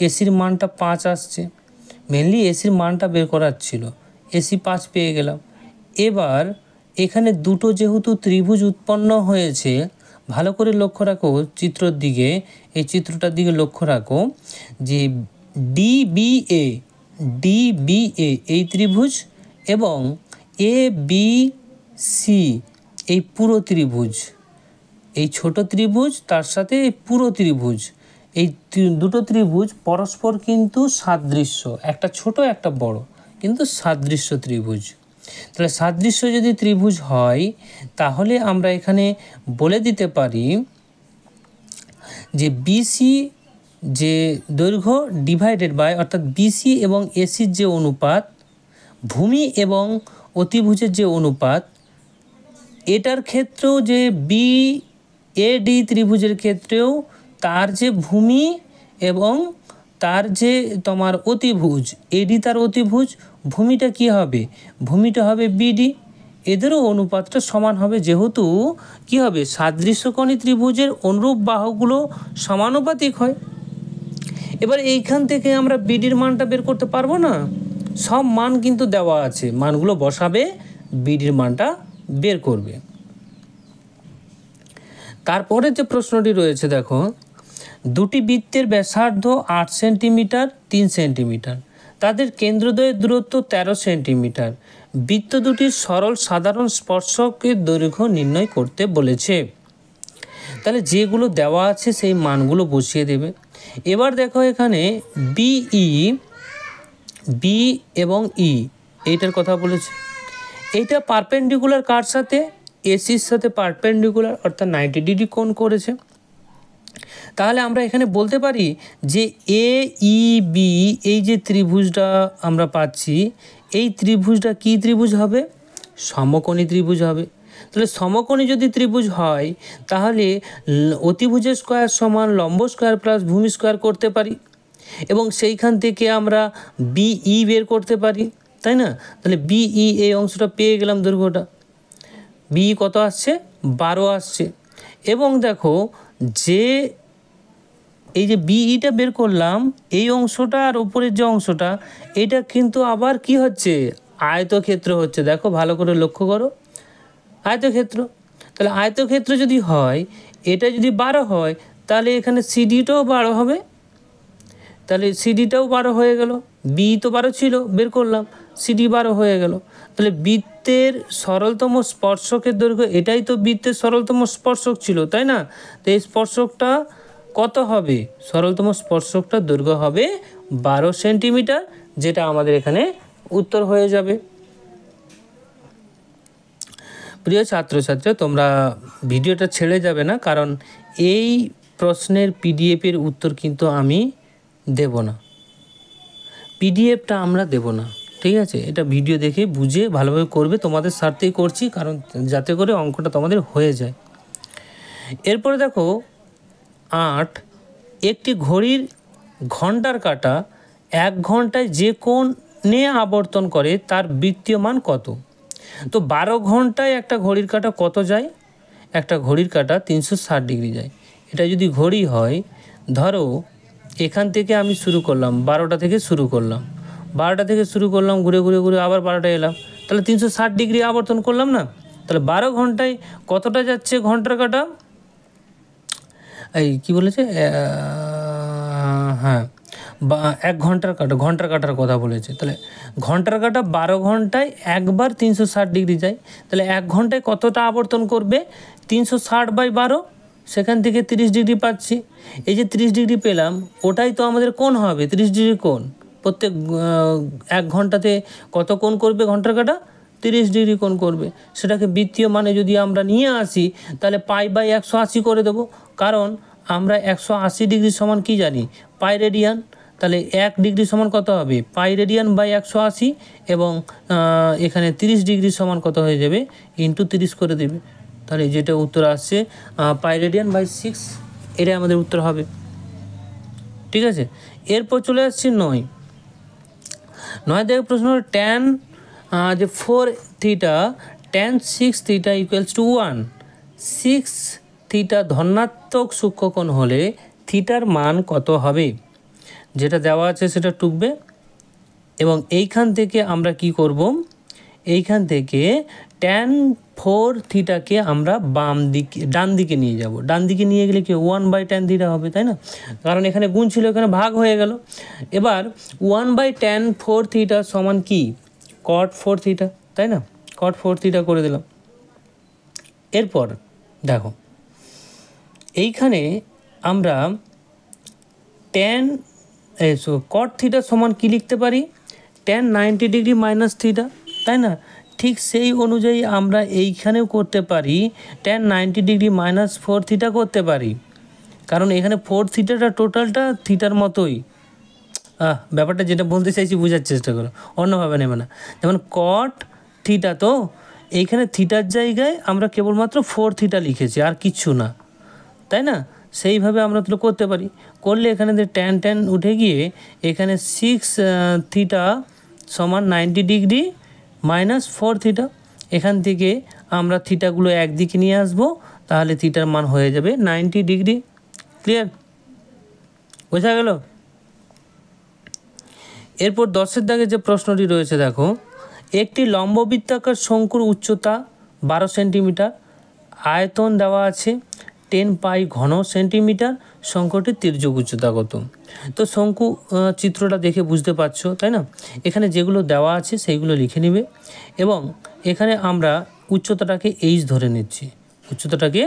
এসির মানটা 5 আসছে, মেনলি এসির মানটা বের করার ছিল, AC 5 পেয়ে গেলাম। এবার এখানে দুটো যেহেতু ত্রিভুজ উৎপন্ন হয়েছে, ভালো করে লক্ষ্য রাখো চিত্রর দিকে, এই চিত্রটার দিকে লক্ষ্য রাখো যে DBA এই ত্রিভুজ এবং ABC এই পুরো ত্রিভুজ, এই ছোট ত্রিভুজ তার সাথে এই পুরো ত্রিভুজ, এই দুটো ত্রিভুজ পরস্পর কিন্তু সাদৃশ্য, একটা ছোট একটা বড়, কিন্তু সাদৃশ্য ত্রিভুজ। তাহলে সাদৃশ্য যদি ত্রিভুজ হয় তাহলে আমরা এখানে বলে দিতে পারি যে BC যে দৈর্ঘ্য ডিভাইডেড বাই, অর্থাৎ BC এবং ACর যে অনুপাত, ভূমি এবং অতিভুজের যে অনুপাত, এটার ক্ষেত্রেও যে BAD ত্রিভুজের ক্ষেত্রেও তার যে ভূমি এবং তার যে তোমার অতিভুজ, AD তার অতিভুজ, ভূমিটা কি হবে, ভূমিটা হবে BD, এদেরও অনুপাতটা সমান হবে, যেহেতু কি হবে, সাদৃশ্যকোণী ত্রিভুজের অনুরূপ বাহুগুলো সমানুপাতিক হয়। এবার এইখান থেকে আমরা BDর মানটা বের করতে পারবো না, সব মান কিন্তু দেওয়া আছে, মানগুলো বসাবে, BDর মানটা বের করবে। তারপরে যে প্রশ্নটি রয়েছে দেখো, দুটি বৃত্তের ব্যাসার্ধ 8 সেন্টিমিটার 3 সেন্টিমিটার, তাদের কেন্দ্রদ্বয়ের দূরত্ব 13 সেন্টিমিটার, বৃত্ত দুটির সরল সাধারণ স্পর্শকের দৈর্ঘ্য নির্ণয় করতে বলেছে। তাহলে যেগুলো দেওয়া আছে সেই মানগুলো বসিয়ে দেবে। এবার দেখো এখানে বি এবং ই এইটার কথা বলেছে। এইটা পারপেন্ডিকুলার কার সাথে? এসির সাথে পারপেন্ডিকুলার, অর্থাৎ 90 ডিগ্রি কোণ করেছে। তাহলে আমরা এখানে বলতে পারি যে এ ই বি এই যে ত্রিভুজটা আমরা পাচ্ছি, এই ত্রিভুজটা কি ত্রিভুজ হবে? সমকোণী ত্রিভুজ হবে। তাহলে সমকোণী যদি ত্রিভুজ হয় তাহলে অতিভুজের স্কয়ার সমান লম্ব স্কয়ার প্লাস ভূমি স্কয়ার করতে পারি, এবং সেইখান থেকে আমরা বিই বের করতে পারি, তাই না? তাহলে বিই এই অংশটা পেয়ে গেলাম, দৈর্ঘ্যটা বি কত আসছে? 12 আসছে। এবং দেখো যে এই যে বিইটা বের করলাম, এই অংশটা আর উপরের যে অংশটা, এটা কিন্তু আবার কি হচ্ছে? আয়তক্ষেত্র হচ্ছে। দেখো ভালো করে লক্ষ্য করো, আয়তক্ষেত্র। তাহলে আয়তক্ষেত্র যদি হয়, এটা যদি 12 হয়, তাহলে এখানে সিডিটাও 12 হবে। তাহলে সিডিটাও 12 হয়ে গেল। বি তো 12 ছিল, বের করলাম, সিডি 12 হয়ে গেল। তাহলে বৃত্তের সরলতম স্পর্শকের দৈর্ঘ্য, এটাই তো বৃত্তের সরলতম স্পর্শক ছিল, তাই না? তো এই স্পর্শকটা কত হবে? সরলতম স্পর্শকটার দৈর্ঘ্য হবে 12 সেন্টিমিটার, যেটা আমাদের এখানে উত্তর হয়ে যাবে। প্রিয় ছাত্রছাত্রী, তোমরা ভিডিওটা ছেড়ে যাবে না, কারণ এই প্রশ্নের পিডিএফের উত্তর কিন্তু আমি দেব না, পিডিএফটা আমরা দেব না, ঠিক আছে? এটা ভিডিও দেখে বুঝে ভালোভাবে করবে, তোমাদের স্বার্থেই করছি, কারণ যাতে করে অঙ্কটা তোমাদের হয়ে যায়। এরপরে দেখো 8, একটি ঘড়ির ঘন্টার কাঁটা 1 ঘন্টায় যে কোণে আবর্তন করে তার বৃত্তীয় মান কত? তো 12 ঘন্টায় একটা ঘড়ির কাঁটা কত যায়? একটা ঘড়ির কাঁটা 360 ডিগ্রি যায়। এটা যদি ঘড়ি হয়, ধরো এখান থেকে আমি শুরু করলাম, 12টা থেকে শুরু করলাম, 12টা থেকে শুরু করলাম, ঘুরে ঘুরে ঘুরে আবার 12টায় এলাম, তাহলে 360 ডিগ্রি আবর্তন করলাম না? তাহলে 12 ঘন্টায় কতটা যাচ্ছে ঘন্টার কাঁটা? এই কি বলেছে? হ্যাঁ, 1 ঘন্টার কাঁটা, ঘন্টার কাঁটার কথা বলেছে। তাহলে ঘন্টার কাঁটা 12 ঘন্টায় একবার 360 ডিগ্রি যায়। তাহলে 1 ঘন্টায় কতটা আবর্তন করবে? 360/12, সেখান থেকে 30 ডিগ্রি পাচ্ছি। এই যে 30 ডিগ্রি পেলাম, ওটাই তো আমাদের কোণ হবে, 30 ডিগ্রি কোণ। প্রত্যেক 1 ঘন্টাতে কত কোণ করবে ঘন্টার কাঁটা? 30 ডিগ্রি কোণ করবে। সেটাকে বৃত্তীয় মানে যদি আমরা নিয়ে আসি, তাহলে π/180 করে দেবো, কারণ আমরা 180 ডিগ্রি সমান কি জানি? পাই রেডিয়ান। তাহলে 1 ডিগ্রি সমান কত হবে? পাই রেডিয়ান/180, এবং এখানে 30 ডিগ্রি সমান কত হয়ে যাবে? ইন্টু 30 করে দেবে। তাহলে যেটা উত্তর আসছে পাই রেডিয়ান/6, এটাই আমাদের উত্তর হবে, ঠিক আছে? এরপর চলে আসছি 9 দেখে প্রশ্ন, ট্যান যে 4 theta tan 6 theta equals two 1, 6 theta ধনাত্মক সূক্ষ্মকোণ হলে থিটার মান কত হবে? যেটা দেওয়া আছে সেটা টুকবে, এবং এইখান থেকে আমরা কি করব? এইখান থেকে ট্যান 4 থিটাকে আমরা ডান দিকে নিয়ে যাব। ডান দিকে নিয়ে গেলে কি 1/tan থিটা হবে, তাই না? কারণ এখানে গুণ ছিল, এখানে ভাগ হয়ে গেল। এবার 1/tan 4 থিটা সমান কি? cot 4 থিটা, তাই না? cot 4 থিটা করে দিলাম। এরপর দেখো এইখানে আমরা cot থিটা সমান কি লিখতে পারি? tan 90 ডিগ্রি মাইনাস থিটা, তাই না? ঠিক সেই অনুযায়ী আমরা এইখানেও করতে পারি, tan 90 ডিগ্রি মাইনাস 4 থিটা করতে পারি, কারণ এখানে 4 থিটাটা টোটালটা থিটার মতোই। ব্যাপারটা যেটা বলতে চাইছি বোঝার চেষ্টা করো, অন্যভাবে নেবে না। যেমন cot থিটা, তো এইখানে থিটার জায়গায় আমরা কেবলমাত্র 4 থিটা লিখেছি, আর কিচ্ছু না, তাই না? সেইভাবে আমরা তো করতে পারি। করলে এখানে ট্যান উঠে গিয়ে এখানে 6 থিটা সমান 90 ডিগ্রি মাইনাস 4 থিটা। এখান থেকে আমরা থিটাগুলো একদিকে নিয়ে আসবো, তাহলে থিটার মান হয়ে যাবে 90 ডিগ্রি। ক্লিয়ার? বোঝা গেল? এরপর 10 দাগে যে প্রশ্নটি রয়েছে দেখো, একটি লম্ববৃত্তাকার শঙ্কুর উচ্চতা 12 সেন্টিমিটার, আয়তন দেওয়া আছে 10 পাই ঘন সেন্টিমিটার, শঙ্কুটির তির্যক উচ্চতা কত? তো শঙ্কু চিত্রটা দেখে বুঝতে পারছো, তাই না? এখানে যেগুলো দেওয়া আছে সেইগুলো লিখে নিবে এবং এখানে আমরা উচ্চতাটাকে এইচ ধরে নিচ্ছি, উচ্চতাটাকে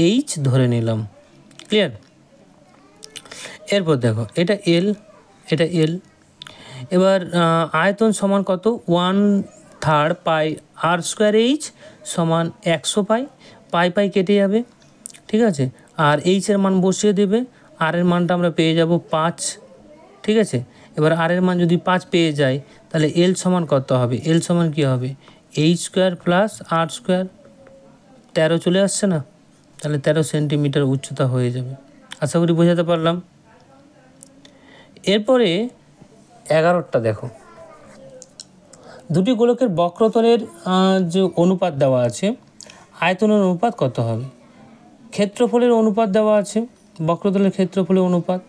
এইচ ধরে নিলাম। ক্লিয়ার? এরপর দেখো এটা এল, এটা এল। এবার আয়তন সমান কত? 1/3 পাই আর স্কোয়ার এইচ সমান 100 পাই। পাই পাই কেটে যাবে, ঠিক আছে? আর এইচের মান বসিয়ে দেবে, আর এর মানটা আমরা পেয়ে যাব 5, ঠিক আছে? এবার আর এর মান যদি 5 পেয়ে যাই তাহলে এল সমান কত হবে? এল সমান কী হবে? এইচ স্কোয়ার প্লাস আর স্কোয়ার, 13 চলে আসছে না? তাহলে 13 সেন্টিমিটার উচ্চতা হয়ে যাবে। আশা করি বোঝাতে পারলাম। এরপরে 11টা দেখো, দুটি গোলকের বক্রতলের যে অনুপাত দেওয়া আছে, আয়তনের অনুপাত কত হবে? ক্ষেত্রফলের অনুপাত দেওয়া আছে, বক্রতলের ক্ষেত্রফলের অনুপাত,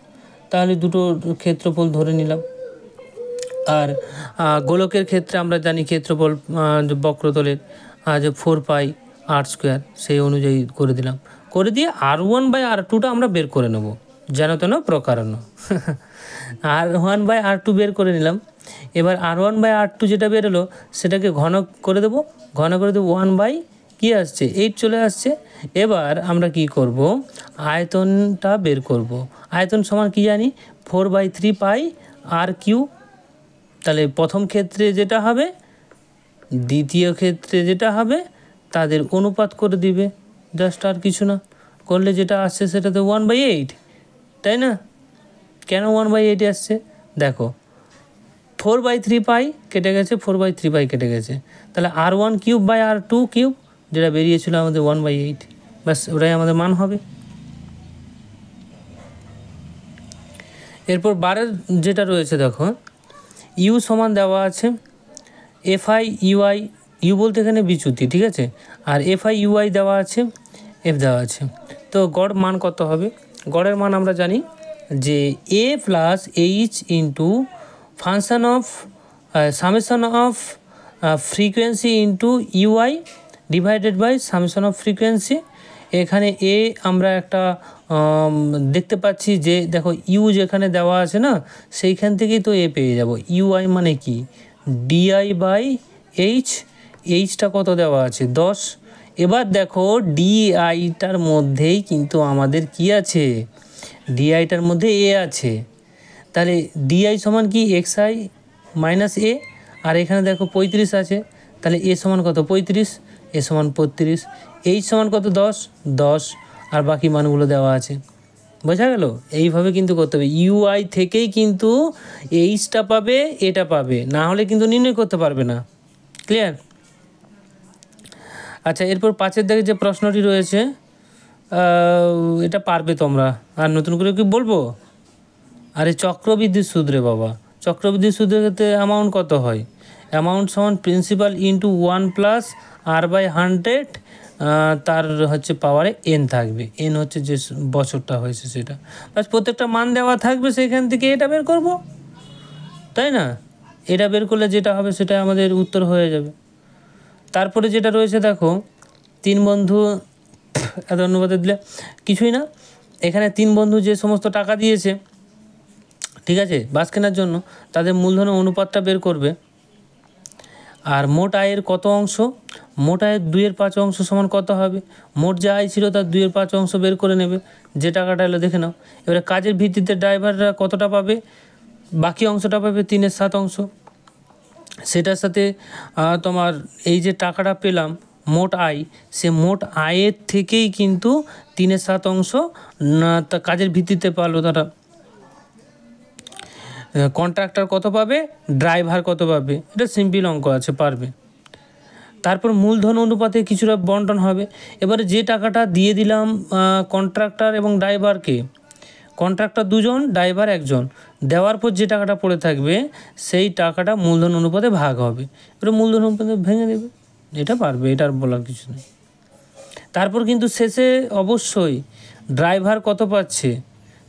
তাহলে দুটো ক্ষেত্রফল ধরে নিলাম। আর গোলকের ক্ষেত্রে আমরা জানি ক্ষেত্রফল বক্রতলের যে 4 পাই আর স্কোয়ার, সেই অনুযায়ী করে দিলাম। করে দিয়ে R1/R2টা আমরা বের করে নেব, যেন তেন প্রকারান্য। R1/R2 বের করে নিলাম। এবার R1/R2 যেটা বেরোলো সেটাকে ঘন করে দেবো, ঘন করে দেবো 1 কি আসছে? 8 চলে আসছে। এবার আমরা কি করব? আয়তনটা বের করব। আয়তন সমান কি জানি? 4/3 পাই আর কিউ। তাহলে প্রথম ক্ষেত্রে যেটা হবে, দ্বিতীয় ক্ষেত্রে যেটা হবে, তাদের অনুপাত করে দিবে, জাস্ট, আর কিছু না। করলে যেটা আসছে সেটা তো 1/8, তাই না? কেন 1/8 আসছে? দেখো 4/3 পাই কেটে গেছে, 4/3 পাই কেটে গেছে, তাহলে R1/R2 যেটা বেরিয়েছিল আমাদের 1/8, ব্যাস ওটাই আমাদের মান হবে। এরপর 12 যেটা রয়েছে দেখো, ইউ সমান দেওয়া আছে FI UI, ইউ বলতে এখানে বিচ্যুতি, ঠিক আছে? আর FI UI দেওয়া আছে, এফ দেওয়া আছে। তো গড় মান কত হবে? গড়ের মান আমরা জানি যে A plus H into function of summation of frequency into UI divided by summation of frequency. এখানে এ আমরা একটা দেখতে পাচ্ছি যে দেখো ইউ যেখানে দেওয়া আছে না, সেইখান থেকেই তো এ পেয়ে যাব। UI মানে কি? DI/H, এইচটা কত দেওয়া আছে? 10। এবার দেখো ডিআইটার মধ্যেই কিন্তু আমাদের কি আছে? ডিআইটার মধ্যে এ আছে, তাহলে ডিআই সমান কি? XI মাইনাস এ। আর এখানে দেখো 35 আছে, তাহলে এ সমান কত? 35, এ সমান 35। এইচ সমান কত? 10, আর বাকি মানগুলো দেওয়া আছে। বোঝা গেল? এইভাবে কিন্তু করতে হবে। UI থেকেই কিন্তু এইচটা পাবে, এটা পাবে, না হলে কিন্তু নির্ণয় করতে পারবে না। ক্লিয়ার? আচ্ছা, এরপর 5-এর দিকে যে প্রশ্নটি রয়েছে, এটা পারবে তোমরা, আর নতুন করে কি বলবো? আরে চক্রবৃদ্ধি সুদ রে বাবা, চক্রবৃদ্ধি সুদের ক্ষেত্রে অ্যামাউন্ট কত হয়? অ্যামাউন্ট সমান প্রিন্সিপাল ইন্টু 1 প্লাস R/100, তার হচ্ছে পাওয়ারে n থাকবে, n হচ্ছে যে বছরটা হয়েছে সেটা, বাস প্রত্যেকটা মান দেওয়া থাকবে, সেখান থেকে এটা বের করব, তাই না? এটা বের করলে যেটা হবে সেটা আমাদের উত্তর হয়ে যাবে। তারপরে যেটা রয়েছে দেখো, 3 বন্ধু এত অনুপাতে দিলে কিছুই না। এখানে 3 বন্ধু যে সমস্ত টাকা দিয়েছে, ঠিক আছে, বাস কেনার জন্য, তাদের মূলধনের অনুপাতটা বের করবে। আর মোট আয়ের কত অংশ? মোট আয়ের 2/5 অংশ সমান কত হবে? মোট যে আয় ছিল তার 2/5 অংশ বের করে নেবে, যে টাকাটা এলো দেখে নাও। এবারে কাজের ভিত্তিতে ড্রাইভাররা কতটা পাবে? বাকি অংশটা পাবে 3/7 অংশ। সেটার সাথে তোমার এই যে টাকাটা পেলাম মোট আয়, সে মোট আয়ের থেকেই কিন্তু 3/7 অংশ তা কাজের ভিত্তিতে পালো তারা। কন্ট্রাক্টর কত পাবে, ড্রাইভার কত পাবে, এটা সিম্পল অঙ্ক আছে, পারবে। তারপর মূলধন অনুপাতে কিছুটা বন্টন হবে। এবারে যে টাকাটা দিয়ে দিলাম কন্ট্রাক্টর এবং ড্রাইভারকে, কন্ট্রাক্টর 2 জন, ড্রাইভার 1 জন, দেওয়ার পর যে টাকাটা পড়ে থাকবে সেই টাকাটা মূলধন অনুপাতে ভাগ হবে, এবারে মূলধন অনুপাতে ভেঙে দেবে। এটা পারবে, এটা আর বলার কিছু নেই। তারপর কিন্তু শেষে অবশ্যই ড্রাইভার কত পাচ্ছে,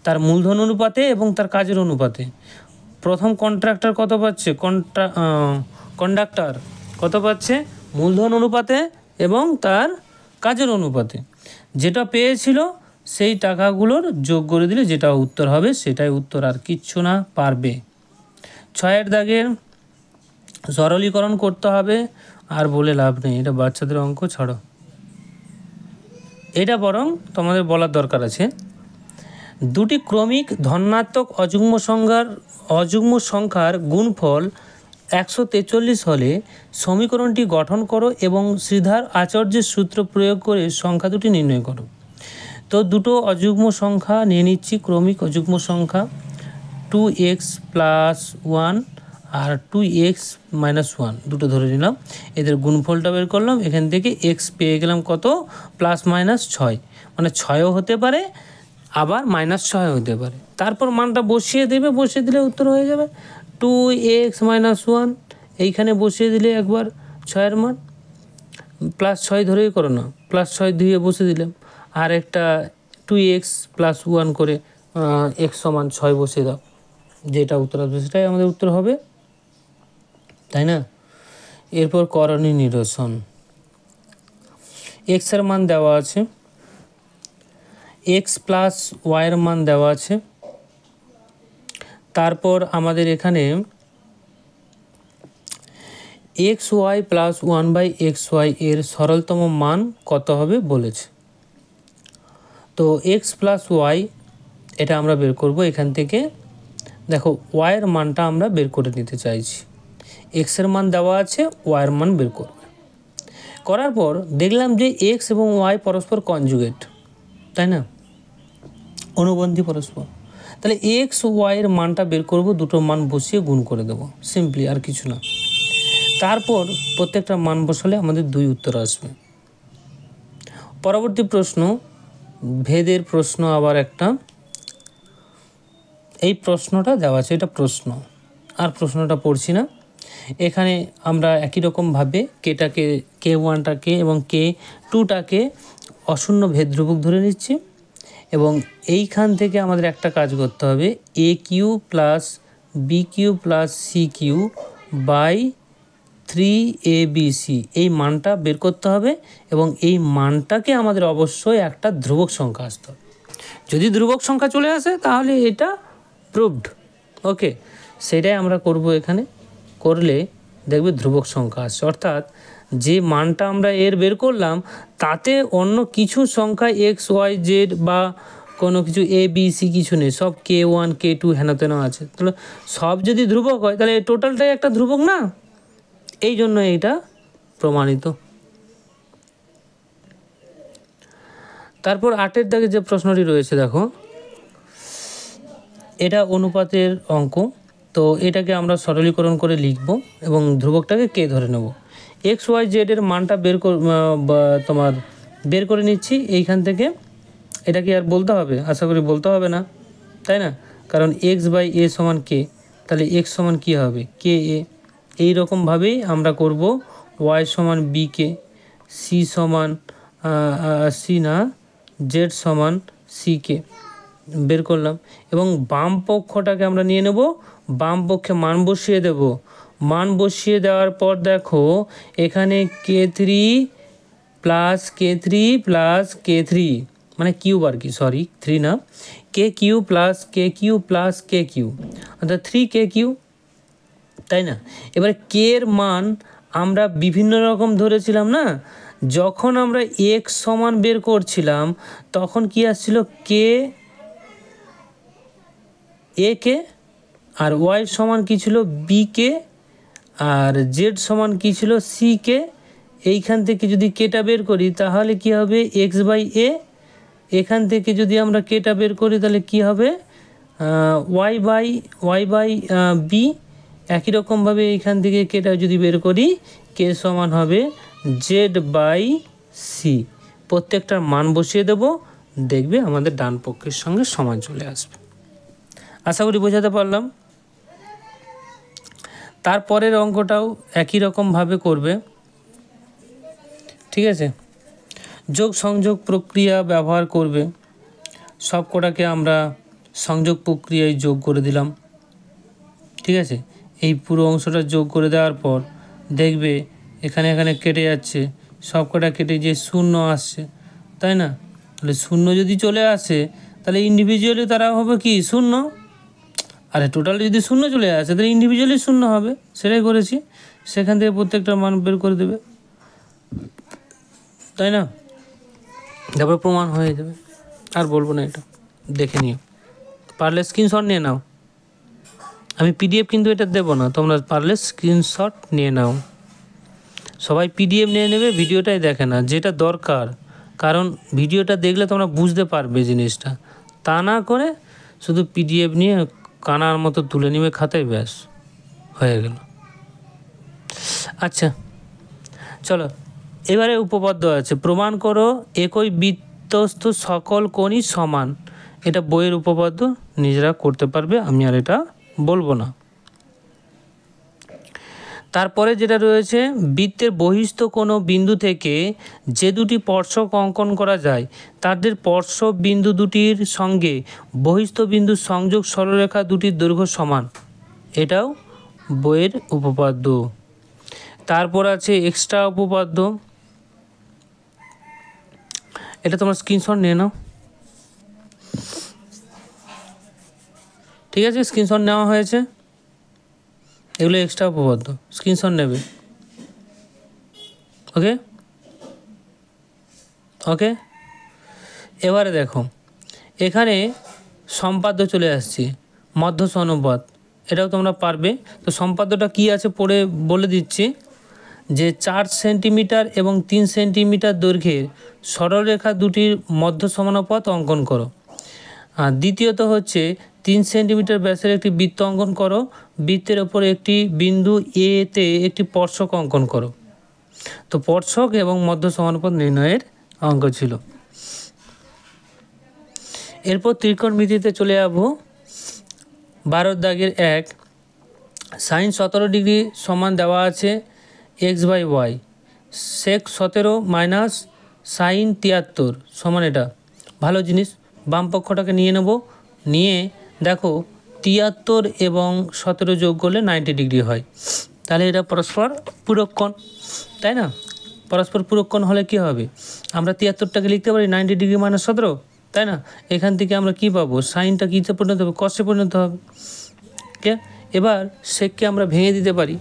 তার মূলধন অনুপাতে এবং তার কাজের অনুপাতে। প্রথম কন্ট্রাক্টর কত পাচ্ছে, কন্ডাক্টর কত পাচ্ছে, মূলধন অনুপাতে এবং তার কাজের অনুপাতে। যেটা পেয়েছিল সেই টাকাগুলোর যোগ করে দিলে যেটা উত্তর হবে সেটাই উত্তর, আর কিচ্ছু না। পারবে। 6 দাগের সরলীকরণ করতে হবে, আর বলে লাভ নেই, এটা বাচ্চাদের অঙ্ক, ছাড়ো। এটা বরং তোমাদের বলার দরকার আছে। দুটি ক্রমিক ধনাত্মক অযুগ্ম সংখ্যার গুণফল 143 হলে সমীকরণটি গঠন করো এবং শ্রীধর আচার্যের সূত্র প্রয়োগ করে সংখ্যা দুটি নির্ণয় করো। তো দুটো অযুগ্ম সংখ্যা নিয়ে নিচ্ছি, ক্রমিক অযুগ্ম সংখ্যা 2x + 1 আর 2x - 1 দুটো ধরে নিলাম, এদের গুণফলটা বের করলাম। এখান থেকে x পেয়ে গেলাম কত, +-6, মানে 6ও হতে পারে আবার -6 হতে পারে। তারপর মানটা বসিয়ে দেবে, বসিয়ে দিলে উত্তর হয়ে যাবে 2x - 1। এইখানে বসিয়ে দিলে একবার 6-এর মান, +6 ধরেই করো না, +6 দিয়ে বসে দিলাম, আর একটা 2x + 1 করে x = 6 বসিয়ে দাও, যেটা উত্তর আসবে সেটাই আমাদের উত্তর হবে, তাই না? এরপর করণীয় নিরসন। x এর মান দেওয়া আছে, x + y এর মান দেওয়া আছে। তারপর আমাদের এখানে xy + 1/xy এর সরলতম মান কত হবে বলেছে। তো x + y এটা আমরা বের করব। এখান থেকে দেখো y এর মানটা আমরা বের করে নিতে চাইছি, x এর মান দেওয়া আছে, y এর মান বের করবে। করার পর দেখলাম যে x এবং y পরস্পর কনজুগেট, তাই না, অনুবন্ধী পরস্পর। তাহলে x ও y এর মানটা বের করব, দুটো মান বসিয়ে গুণ করে দেব, সিম্পলি, আর কিছু না। তারপর প্রত্যেকটা মান বসালে আমাদের 2 উত্তর আসবে। পরবর্তী প্রশ্ন, ভেদের প্রশ্ন আবার একটা। এই প্রশ্নটা দেওয়া আছে, এটা প্রশ্ন, আর প্রশ্নটা পড়ছি না। এখানে আমরা একই রকমভাবে k1টাকে এবং k2টাকে অশূন্য ভেদ ধ্রুবক ধরে নিচ্ছি, এবং এইখান থেকে আমাদের একটা কাজ করতে হবে, a³ + b³ + c³ / 3abc এই মানটা বের করতে হবে, এবং এই মানটাকে আমাদের অবশ্যই একটা ধ্রুবক সংখ্যা আসতে হবে। যদি ধ্রুবক সংখ্যা চলে আসে তাহলে এটা প্রুভড, ওকে। সেটাই আমরা করব, এখানে করলে দেখবে ধ্রুবক সংখ্যা আসছে, অর্থাৎ যে মানটা আমরা এর বের করলাম তাতে অন্য কিছু সংখ্যা x, y, z বা কোনো কিছু a, b, c কিছু নেই, সব k1 k2 হেন তেন আছে। তাহলে সব যদি ধ্রুবক হয় তাহলে টোটালটাই একটা ধ্রুবক না, এই জন্য এইটা প্রমাণিত। তারপর 8 দাগে যে প্রশ্নটি রয়েছে দেখো, এটা অনুপাতের অঙ্ক। তো এটাকে আমরা সরলীকরণ করে লিখব এবং ধ্রুবকটাকে কে ধরে নেব। x, y, z এর মানটা তোমার বের করে নিচ্ছি এইখান থেকে। এটা কি আর বলতে হবে? আশা করি বলতে হবে না, তাই না, কারণ x/a = k, তাহলে x সমান কী হবে, ka। এইরকমভাবেই আমরা করব y = bk, c সমান z সমান ck বের করলাম, এবং বাম পক্ষটাকে আমরা নিয়ে নেব, বাম পক্ষে মান বসিয়ে দেব। মান বসিয়ে দেওয়ার পর দেখো এখানে k3 + k3 মানে কিউব আর কি, সরি 3 না, k³ + k³ + k³ অর্থাৎ 3kq, তাই না। এবারে কে এর মান আমরা বিভিন্ন রকম ধরেছিলাম না, যখন আমরা x সমান বের করছিলাম তখন কি আসছিল, কে a কে, আর y সমান কি ছিল, b কে, আর z সমান কি ছিল, c কে। এইখান থেকে যদি কেটা বের করি তাহলে কি হবে, x/a। এখান থেকে যদি আমরা কেটা বের করি তাহলে কি হবে, y/b। একই রকমভাবে এইখান থেকে কেটা যদি বের করি, কে সমান হবে z/c। প্রত্যেকটার মান বসিয়ে দেব, দেখবে আমাদের ডান পক্ষের সঙ্গে সমান চলে আসবে। আশা করি বোঝাতে পারলাম। তারপরের অঙ্কটাও একই রকমভাবে করবে, ঠিক আছে। যোগ সংযোগ প্রক্রিয়া ব্যবহার করবে, সব কটাকে আমরা সংযোগ প্রক্রিয়ায় যোগ করে দিলাম, ঠিক আছে। এই পুরো অংশটা যোগ করে দেওয়ার পর দেখবে এখানে কেটে যাচ্ছে, সব কটা কেটে যে 0 আসছে, তাই না। তাহলে শূন্য যদি চলে আসে তাহলে ইন্ডিভিজুয়ালি তারা হবে কি শূন্য, আরে টোটাল যদি শূন্য চলে আসে তাহলে ইন্ডিভিজুয়ালি শূন্য হবে, সেটাই করেছি। সেখান থেকে প্রত্যেকটা মান বের করে দেবে, তাই না? তারপরে প্রমাণ হয়ে যাবে, আর বলবো না, এটা দেখে নিও, পারলে স্ক্রিনশট নিয়ে নাও। আমি পিডিএফ কিন্তু এটা দেবো না, তোমরা পারলে স্ক্রিনশট নিয়ে নাও। সবাই পিডিএফ নিয়ে নেবে, ভিডিওটাই দেখে না, যেটা দরকার, কারণ ভিডিওটা দেখলে তোমরা বুঝতে পারবে জিনিসটা, তা না করে শুধু পিডিএফ নিয়ে কানার মতো তুলে নিবে খাতায়, ব্যাস হয়ে গেল। আচ্ছা চলো, এবারে উপপাদ্য আছে, প্রমাণ করো একই বৃত্তস্থ সকল কোণই সমান। এটা বইয়ের উপপাদ্য, নিজেরা করতে পারবে, আমি আর এটা বলবো না। তারপরে যেটা রয়েছে, বৃত্তের বহিস্থ কোনো বিন্দু থেকে যে দুটি স্পর্শক অঙ্কন করা যায় তাদের স্পর্শক বিন্দু দুটির সঙ্গে বহিস্থ বিন্দুর সংযোগ সরলরেখা দুটির দৈর্ঘ্য সমান। এটাও বইয়ের উপপাদ্য। তারপর আছে এক্সট্রা উপপাদ্য, এটা তোমার স্ক্রিনশট নিয়ে নাও, ঠিক আছে? স্ক্রিনশট নেওয়া হয়েছে, এগুলো এক্সট্রা উপপাদ্য, স্ক্রিনশট নেবে। ওকে ওকে, এবারে দেখো এখানে সম্পাদ্য চলে আসছে, মধ্যস্থ অনুপাত, এটাও তোমরা পারবে। তো সম্পাদ্যটা কি আছে পড়ে বলে দিচ্ছি, যে 4 সেন্টিমিটার এবং 3 সেন্টিমিটার দৈর্ঘ্যের সরলরেখা দুটির মধ্য সমানুপাত অঙ্কন করো। আর দ্বিতীয়ত হচ্ছে 3 সেন্টিমিটার ব্যাসের একটি বৃত্ত অঙ্কন করো, বৃত্তের ওপর একটি বিন্দু এ তে একটি স্পর্শক অঙ্কন করো। তো স্পর্শক এবং মধ্য সমানুপাত নির্ণয়ের অঙ্ক ছিল। এরপর ত্রিকোণমিতিতে চলে যাবো। 12 দাগের 1, সাইন 17 ডিগ্রি সমান দেওয়া আছে x/y, সেক 17 মাইনাস সাইন 73 সমান, এটা ভালো জিনিস। বাম পক্ষটাকে নিয়ে নেব, নিয়ে দেখো 73 এবং 17 যোগ করলে 90 ডিগ্রি হয়, তাহলে এটা পরস্পর পূরক কোণ, তাই না? পরস্পর পূরক কোণ হলে কী হবে, আমরা 73টাকে লিখতে পারি 90 ডিগ্রি মাইনাস 17, তাই না? এখান থেকে আমরা কি পাবো, সাইনটা কীতে পরিণত হবে, কসে পরিণত হবে। ওকে, এবার সেককে আমরা ভেঙে দিতে পারি,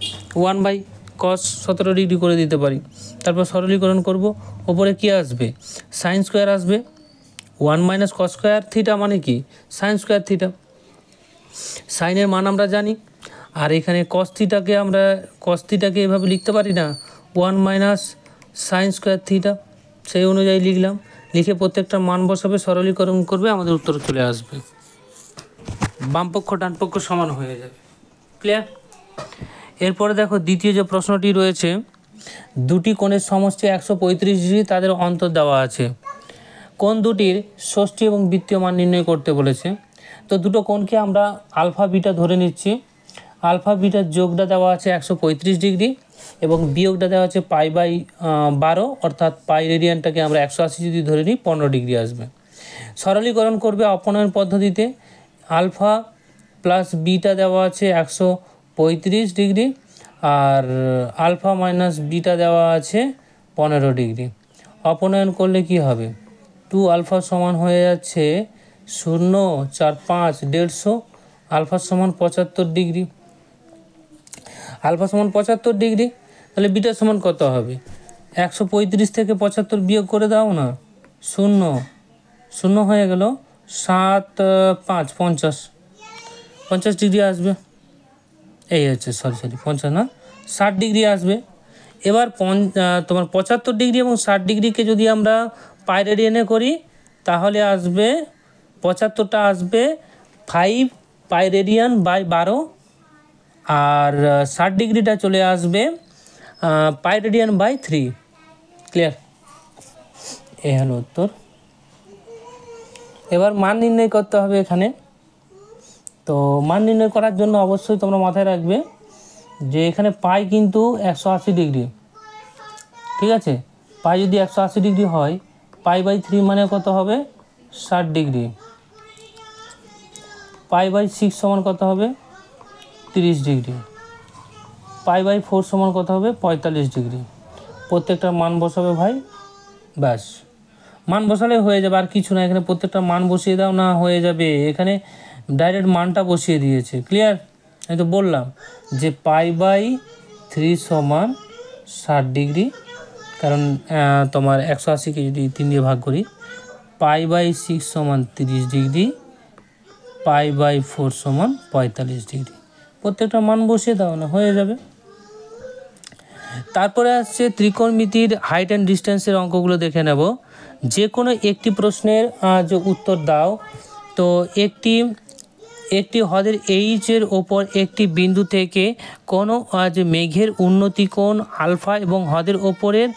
1/cos 17 ডিগ্রি করে দিতে পারি। তারপর সরলীকরণ করব, ওপরে কি আসবে, সাইন স্কোয়ার আসবে, 1 - cos স্কোয়ার থিটা মানে কি, সাইন স্কোয়ার থিটা। সাইনের মান আমরা জানি, আর এখানে cos থিটাকে এভাবে লিখতে পারি না, 1 - সাইন স্কোয়ার থিটা, সেই অনুযায়ী লিখলাম। লিখে প্রত্যেকটা মান বসাবে, সরলীকরণ করবে, আমাদের উত্তর চলে আসবে, বামপক্ষ ডানপক্ষ সমান হয়ে যাবে। ক্লিয়ার? এরপরে দেখো দ্বিতীয় যে প্রশ্নটি রয়েছে, দুটি কোণের সমষ্টি 135 ডিগ্রি, তাদের অন্তর দেওয়া আছে, কোণ দুটির ষষ্ঠী এবং বৃত্তীয় মান নির্ণয় করতে বলেছে। তো দুটো কোণকে আমরা আলফা বিটা ধরে নিচ্ছি। আলফা বিটার যোগটা দেওয়া আছে 135 ডিগ্রি এবং বিয়োগটা দেওয়া আছে π/12, অর্থাৎ পাই রেডিয়ানটাকে আমরা 180 যদি ধরে নিই 15 ডিগ্রি আসবে। সরলীকরণ করবে অপনয়ন পদ্ধতিতে, আলফা প্লাস বিটা দেওয়া আছে 135 ডিগ্রি, আর আলফা মাইনাস বিটা দেওয়া আছে 15 ডিগ্রি। অপনয়ন করলে কি হবে, 2 আলফা সমান হয়ে যাচ্ছে 0, 4, 5, 150, আলফা সমান 75 ডিগ্রি, আলফা সমান 75 ডিগ্রি। তাহলে বিটা সমান কত হবে, 135 থেকে 75 বিয়োগ করে দাও না, 0 হয়ে গেল, 7, 5, 50 ডিগ্রি আসবে। এই হচ্ছে সরি 50 না, 60 ডিগ্রি আসবে। এবার তোমার 75 ডিগ্রি এবং 60 ডিগ্রিকে যদি আমরা পাই রেডিয়ানে করি তাহলে আসবে 75টা আসবে 5 পাই রেডিয়ান বাই 12, আর 60 ডিগ্রিটা চলে আসবে পাই রেডিয়ান বাই 3। ক্লিয়ার? এই হলো উত্তর। এবার মান নির্ণয় করতে হবে এখানে। তো মান নির্ণয় করার জন্য অবশ্যই তোমরা মাথায় রাখবে যে এখানে পাই কিন্তু 180 ডিগ্রি, ঠিক আছে? পাই যদি 180 ডিগ্রি হয়, π/3 মানে কত হবে, 60 ডিগ্রি। π/6 সমান কত হবে, 30 ডিগ্রি। π/4 সমান কত হবে, 45 ডিগ্রি। প্রত্যেকটার মান বসাবে ভাই, ব্যাস মান বসালে হয়ে যাবে, আর কিছু না। এখানে প্রত্যেকটা মান বসিয়ে দাও না, হয়ে যাবে। এখানে ডাইরেক্ট মানটা বসিয়ে দিয়েছে। ক্লিয়ার? আমি তো বললাম যে π/3 সমান 60 ডিগ্রি, কারণ তোমার 180কে যদি 3 দিয়ে ভাগ করি, π/6 সমান 30 ডিগ্রি, π/4 সমান 45 ডিগ্রি। প্রত্যেকটা মান বসিয়ে দাও না, হয়ে যাবে। তারপরে আসছে ত্রিকোণমিতির হাইট অ্যান্ড ডিস্টেন্সের অঙ্কগুলো দেখে নেব। যে কোনো একটি প্রশ্নের যে উত্তর দাও, তো একটি হ্রদের এইচের ওপর একটি বিন্দু থেকে কোনো যে মেঘের উন্নতি কোণ আলফা এবং হ্রদের ওপরের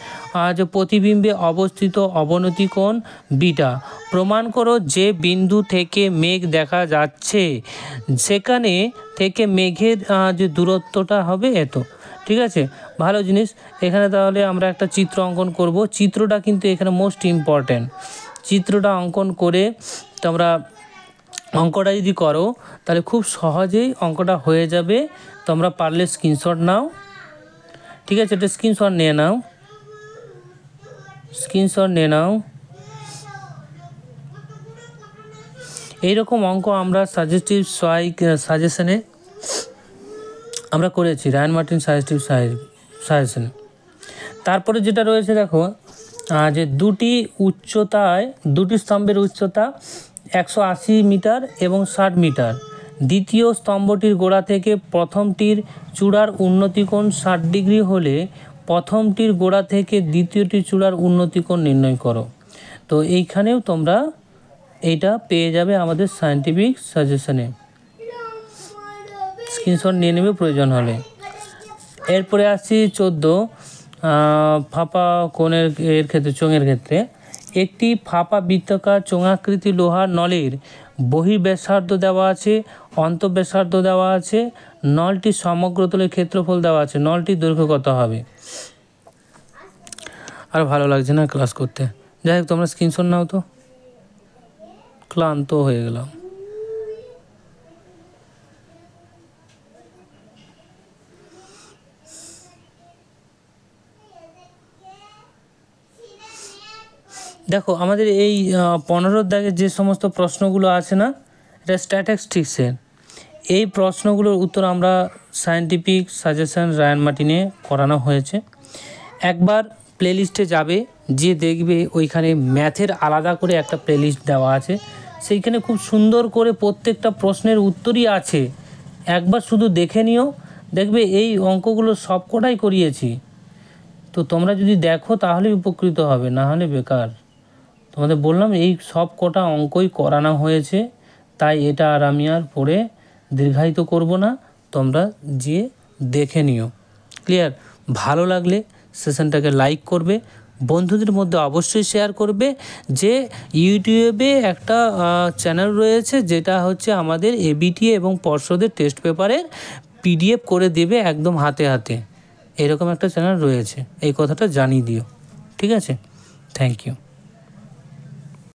যে প্রতিবিম্বে অবস্থিত অবনতি কোণ বিটা। প্রমাণ করো যে বিন্দু থেকে মেঘ দেখা যাচ্ছে সেখানে থেকে মেঘের যে দূরত্বটা হবে এত। ঠিক আছে, ভালো জিনিস। এখানে তাহলে আমরা একটা চিত্র অঙ্কন করব। চিত্রটা কিন্তু এখানে মোস্ট ইম্পর্ট্যান্ট। চিত্রটা অঙ্কন করে তোমরা অঙ্কটা যদি করো তাহলে খুব সহজেই অঙ্কটা হয়ে যাবে। তোমরা পারলে স্ক্রিনশট নাও। ঠিক আছে, এটা স্ক্রিনশট নিয়ে নাও, স্ক্রিনশট নিয়ে নাও। এইরকম অঙ্ক আমরা সাজেশনে আমরা করেছি, রায়ান মার্টিন সাজেশনে। তারপরে যেটা রয়েছে দেখো, যে দুটি স্তম্ভের উচ্চতা 180 মিটার এবং 60 মিটার। দ্বিতীয় স্তম্ভটির গোড়া থেকে প্রথমটির চূড়ার উন্নতিকোণ 60 ডিগ্রি হলে প্রথমটির গোড়া থেকে দ্বিতীয়টির চূড়ার উন্নতিকোণ নির্ণয় করো। তো এইখানেও তোমরা এইটা পেয়ে যাবে আমাদের সায়েন্টিফিক সাজেশনে, স্ক্রিনশট নিয়ে নেবে প্রয়োজন হলে। এরপরে আসছি 14, ফাঁপা কোণের ক্ষেত্রে, চোঙের ক্ষেত্রে। একটি ফাঁপা বৃত্তাকার চোঙাকৃতি লোহার নলের বহির্ব্যাসার্ধ দেওয়া আছে, অন্তঃব্যাসার্ধ দেওয়া আছে, নলটির সমগ্র তলের ক্ষেত্রফল দেওয়া আছে। নলটির দৈর্ঘ্য কত হবে? আর ভালো লাগছে না ক্লাস করতে। যাই হোক, তোমরা স্ক্রিনশট নাও তো, ক্লান্ত হয়ে গেলাম। দেখো আমাদের এই 15 দাগের যে সমস্ত প্রশ্নগুলো আছে না, এটা স্ট্যাটিস্টিক্সের। এই প্রশ্নগুলোর উত্তর আমরা সায়েন্টিফিক সাজেশন রায়ান মার্টিনে করানো হয়েছে। একবার প্লেলিস্টে যাবে, যে দেখবে ওইখানে ম্যাথের আলাদা করে একটা প্লেলিস্ট দেওয়া আছে, সেইখানে খুব সুন্দর করে প্রত্যেকটা প্রশ্নের উত্তরই আছে। একবার শুধু দেখে নিও, দেখবে এই অঙ্কগুলো সবকটাই করিয়েছি। তো তোমরা যদি দেখো তাহলেই উপকৃত হবে, না হলে বেকার। তোমাদের বললাম এই সব কটা অঙ্কই করানো হয়েছে, তাই এটা আর আমি আর পড়ে দীর্ঘায়িত করব না, তোমরা গিয়ে দেখে নিও। ক্লিয়ার? ভালো লাগলে সেশনটাকে লাইক করবে, বন্ধুদের মধ্যে অবশ্যই শেয়ার করবে। যে ইউটিউবে একটা চ্যানেল রয়েছে যেটা হচ্ছে আমাদের এবিটি এবং পর্ষদের টেস্ট পেপারের PDF করে দেবে একদম হাতে হাতে, এরকম একটা চ্যানেল রয়েছে, এই কথাটা জানিয়ে দিও। ঠিক আছে, থ্যাংক ইউ।